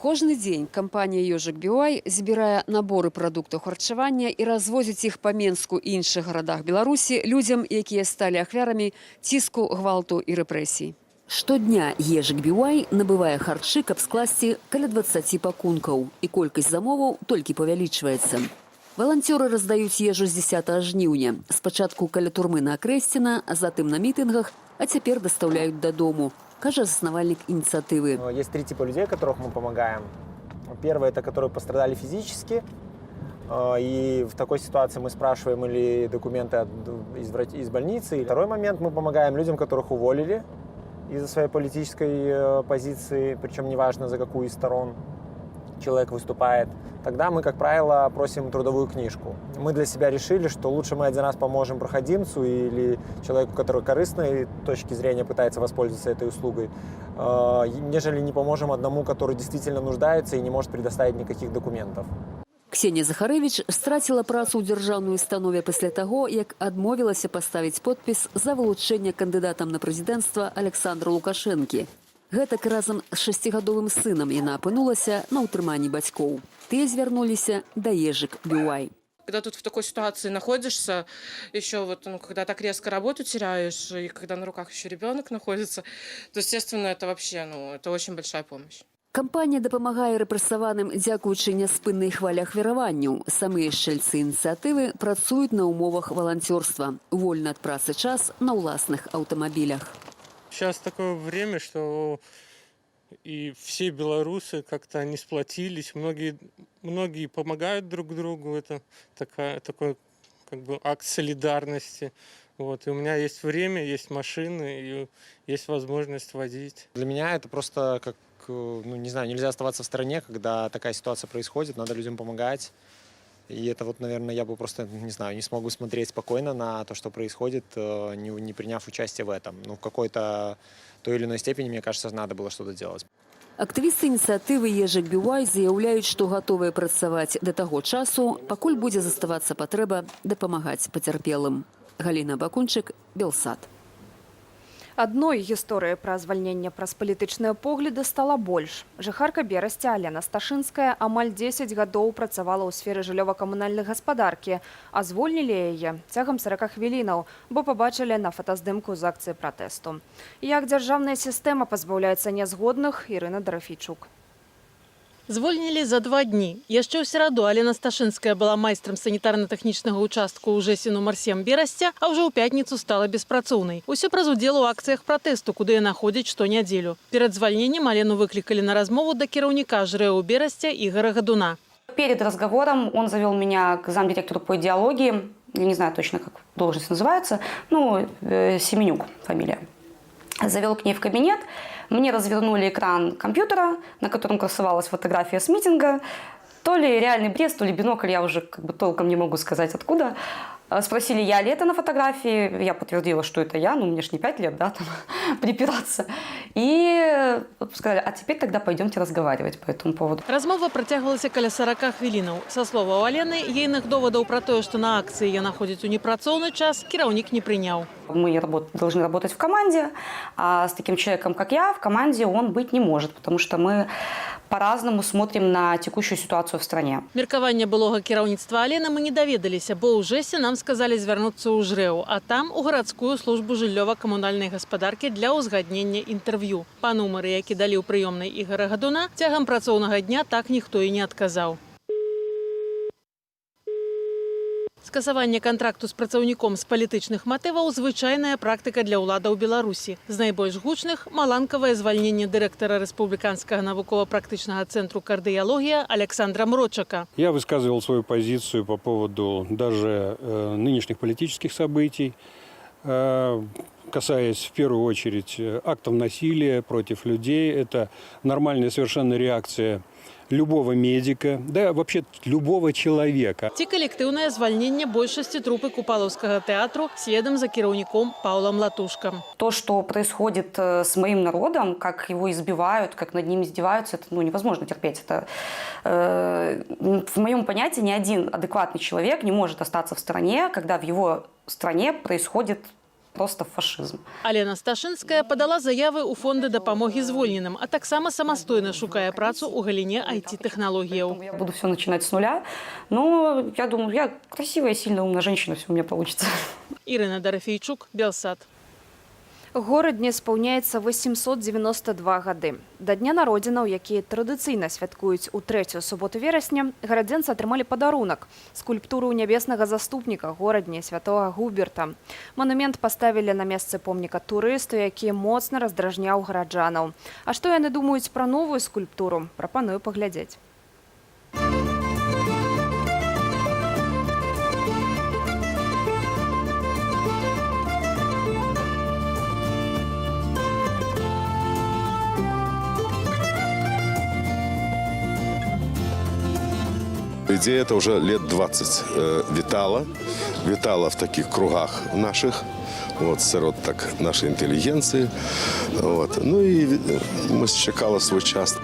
Кожны дзень кампанія «Ёжик-Бай» збірае наборы прадуктаў харчавання і развозіць іх па Менску і іншых гарадах Беларусі людзям, якія сталі ахвярамі ціску, гвалту і рэпрэсій. Штодня «Ёжик-Бай» набывае харчы, каб скласці каля 20 пакункаў, і колькасць замоваў толькі павялічваецца. Валанцёры раздаюць ежу з 10 жніўня. Спачатку каля турмы на Акрэсціна, а затым на мітынгах, а цяпер дастаўляюць дадому. каже заснавальник инициативы. Есть 3 типа людей, которых мы помогаем. Первый – это которые пострадали физически. И в такой ситуации мы спрашиваем или документы из больницы. И второй момент – мы помогаем людям, которых уволили из-за своей политической позиции, причем неважно, за какую из сторон человек выступает. Тогда мы, как правило, просим трудовую книжку. Мы для себя решили, что лучше мы один раз поможем проходимцу или человеку, который корыстной точки зрения пытается воспользоваться этой услугой, нежели не поможем одному, который действительно нуждается и не может предоставить никаких документов. Ксенія Захарэвіч страціла працу ў дзяржаўнай установе пасля таго, як адмовілася паставіць подпіс за вылучэнне кандыдатам на прэзідэнцтва Александра Лукашэнкі. Гэтак разам з 6гадовым сынам яна апынулася на ўтрыманні бацькоў. Тыя звярнуліся да Ежык Бюай. Когда тут в такой ситуации находишься, еще вот, когда так резко работу теряешь, и когда на руках еще ребенок находится, то, естественно, это вообще, это очень большая помощь. Кампанія дапамагае рэпрэсаваным дзякуючы няспыннай хвалі ахвяраванняў. Самыя шчальцы ініцыятывы працуюць на умовах валанцёрства. Вольны ад працы час на ўласных аўтамабілях. Сейчас такое время, что и все белорусы как-то они сплотились, многие помогают друг другу, это такой как бы акт солидарности. Вот, и у меня есть время, есть машины, и есть возможность водить. Для меня это просто как, не знаю, нельзя оставаться в стороне, когда такая ситуация происходит, надо людям помогать. И это вот, наверное, я бы просто, не знаю, не смогу смотреть спокойно на то, что происходит, не приняв участие в этом. В какой-то той или иной степени, мне кажется, надо было что-то делать. Актывісты ініцыятывы Ежык Бюай заяўляюць, што гатовыя працаваць да таго часу, пакуль будзе заставацца патрэба дапамагаць пацярпелым. Галіна Бакунчык, Белсат. Адной гісторыі пра звальненне праз палітычныя погляды стала больш. Жыхарка Берасця Алена Сташынская амаль 10 гадоў працавала ў сферы жыллёва-камунальнай гаспадаркі, а звольнілі яе цягам 40 хвілінаў, бо пабачылі на фотаздымку з акцыі пратэсту. Як дзяржаўная сістэма пазбаўляецца нязгодных, Ірына Дарафійчук. Звольнілі за 2 дні. Яшчэ ў сераду Алена Сташынская была майстрам санітарна-тэхнічнага ўчастку ў ЖЭСе нумар 7 Берасця, а ўжо ў пятніцу стала беспрацоўнай. Усё праз удзел у акцыях пратэсту, куды яна ходзіць штонядзелю. Перад звальненнем Алену выклікалі на размову да кіраўніка ЖРЭУ Берасця Ігора Гадуна. Перед разговором он завел меня к замдиректору по идеологии, я не знаю точно, как должность называется, Семенюк фамилия. Завел к ней в кабинет. Мне развернули экран компьютера, на котором красовалась фотография с митинга. То ли реальный бред, то ли бинокль, я уже толком не могу сказать откуда. Спросили, я ли это на фотографии. Я подтвердила, что это я. Мне ж не 5 лет, да, припираться. И сказали, а теперь тогда пойдемте разговаривать по этому поводу. Размова працягвалася каля 40 хвілінаў. Са словаў Алены, ейных доводаў пра тое, што на акцыі яна ходзіць у непрацоўны час, кіраўнік не прыняў. Мы должны работать в команде, а с таким человеком, как я, в команде он быть не может, потому что мы по-разному смотрим на текущую ситуацию в стране. Меркавання былога кіраўніцтва Алены мы не даведаліся, бо ў ЖЭСе нам сказалі звярнуцца ў ЖРЭУ, а там у гарадскую службу жыллёва-камунальнай гаспадаркі для ўзгаднення інтэрв'ю. Па нумары, які далі ў прыёмнай Ігора Гадуна, цягам працоўнага дня так ніхто і не адказаў. Скасаванне кантракту з працаўніком з палітычных матываў – звычайная практыка для ўладаў Беларусі. З найбольш гучных – маланкавае звальненне дырэктара Рэспубліканскага навукова-практычнага цэнтру «Кардыялогія» Александра Мрочака. Я высказывал свою позицию по поводу даже нынешних политических событий, касаясь в первую очередь актов насилия против людей. Это нормальная совершенно реакция любого медика, да вообще любого человека. Ці калектыўнае звальненне большасці трупы Купалаўскага тэатру следам за кіраўніком Паўлам Латушкам. То, что происходит с моим народом, как его избивают, как над ним издеваются, это невозможно терпеть. Это, в моем понятии ни один адекватный человек не может остаться в стороне, когда в его стране происходит просто фашизм. Алена Сташынская подала заявы ў фонды дапамогі звольненым, а таксама самастойна шукае працу ў галіне IT-тэхналогіяў. Я буду все начинать с нуля, но я думаю, я красивая, сильная, умная женщина, все у меня получится. Ірына Дарафійчук, Белсат. Горадні спаўняецца 892 гады. Да дня народзінаў, які традыцыйна святкуюць у трэцюю суботу верасня, гарадзенцы атрымалі падарунак – скульптуру нябеснага заступніка горадні святога Губерта. Манумент паставілі на месцы помніка турысту, які моцна раздражняў гараджанаў. А што яны думаюць пра новую скульптуру, прапаную паглядзець. Идея это уже лет 20 витала в таких кругах наших, вот, сирот так нашей интеллигенции. Вот. Ну и мы чекали свой час.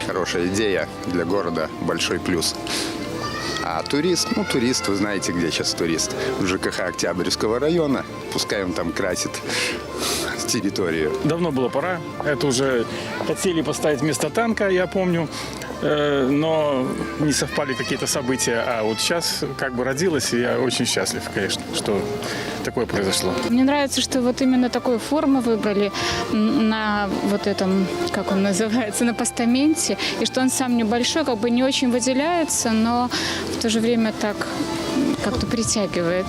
Хорошая идея для города, большой плюс. А турист, турист, вы знаете, где сейчас турист? В ЖКХ Октябрьского района, пускай он там красит территорию. Давно было пора, это уже хотели поставить вместо танка, я помню, но не совпали какие-то события, а вот сейчас как бы родилось, и я очень счастлив, конечно, что такое произошло. Мне нравится, что вот именно такую форму выбрали на вот этом, как он называется, на постаменте, и что он сам небольшой, как бы не очень выделяется, но в то же время так как-то притягивает.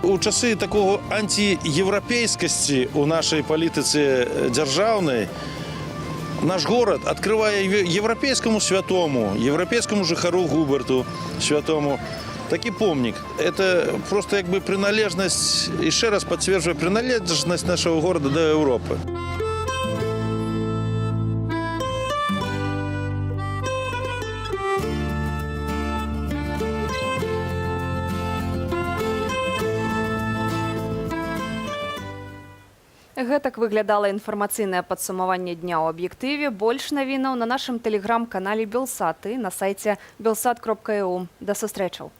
У часи такого антиєвропейськості у нашій політиці державної наш город відкриває європейському святому, європейському жихару Губерту святому такий помник. Це просто якби приналежність, і ще раз підтверджує приналежність нашого города до Європи. Гэтак выглядала інфармацыйнае падсумаванне дня ў аб'ектыве. Больш навінаў на нашым тэлеграм-канале Белсат і на сайце belsat.eu. Да сустрэчаў!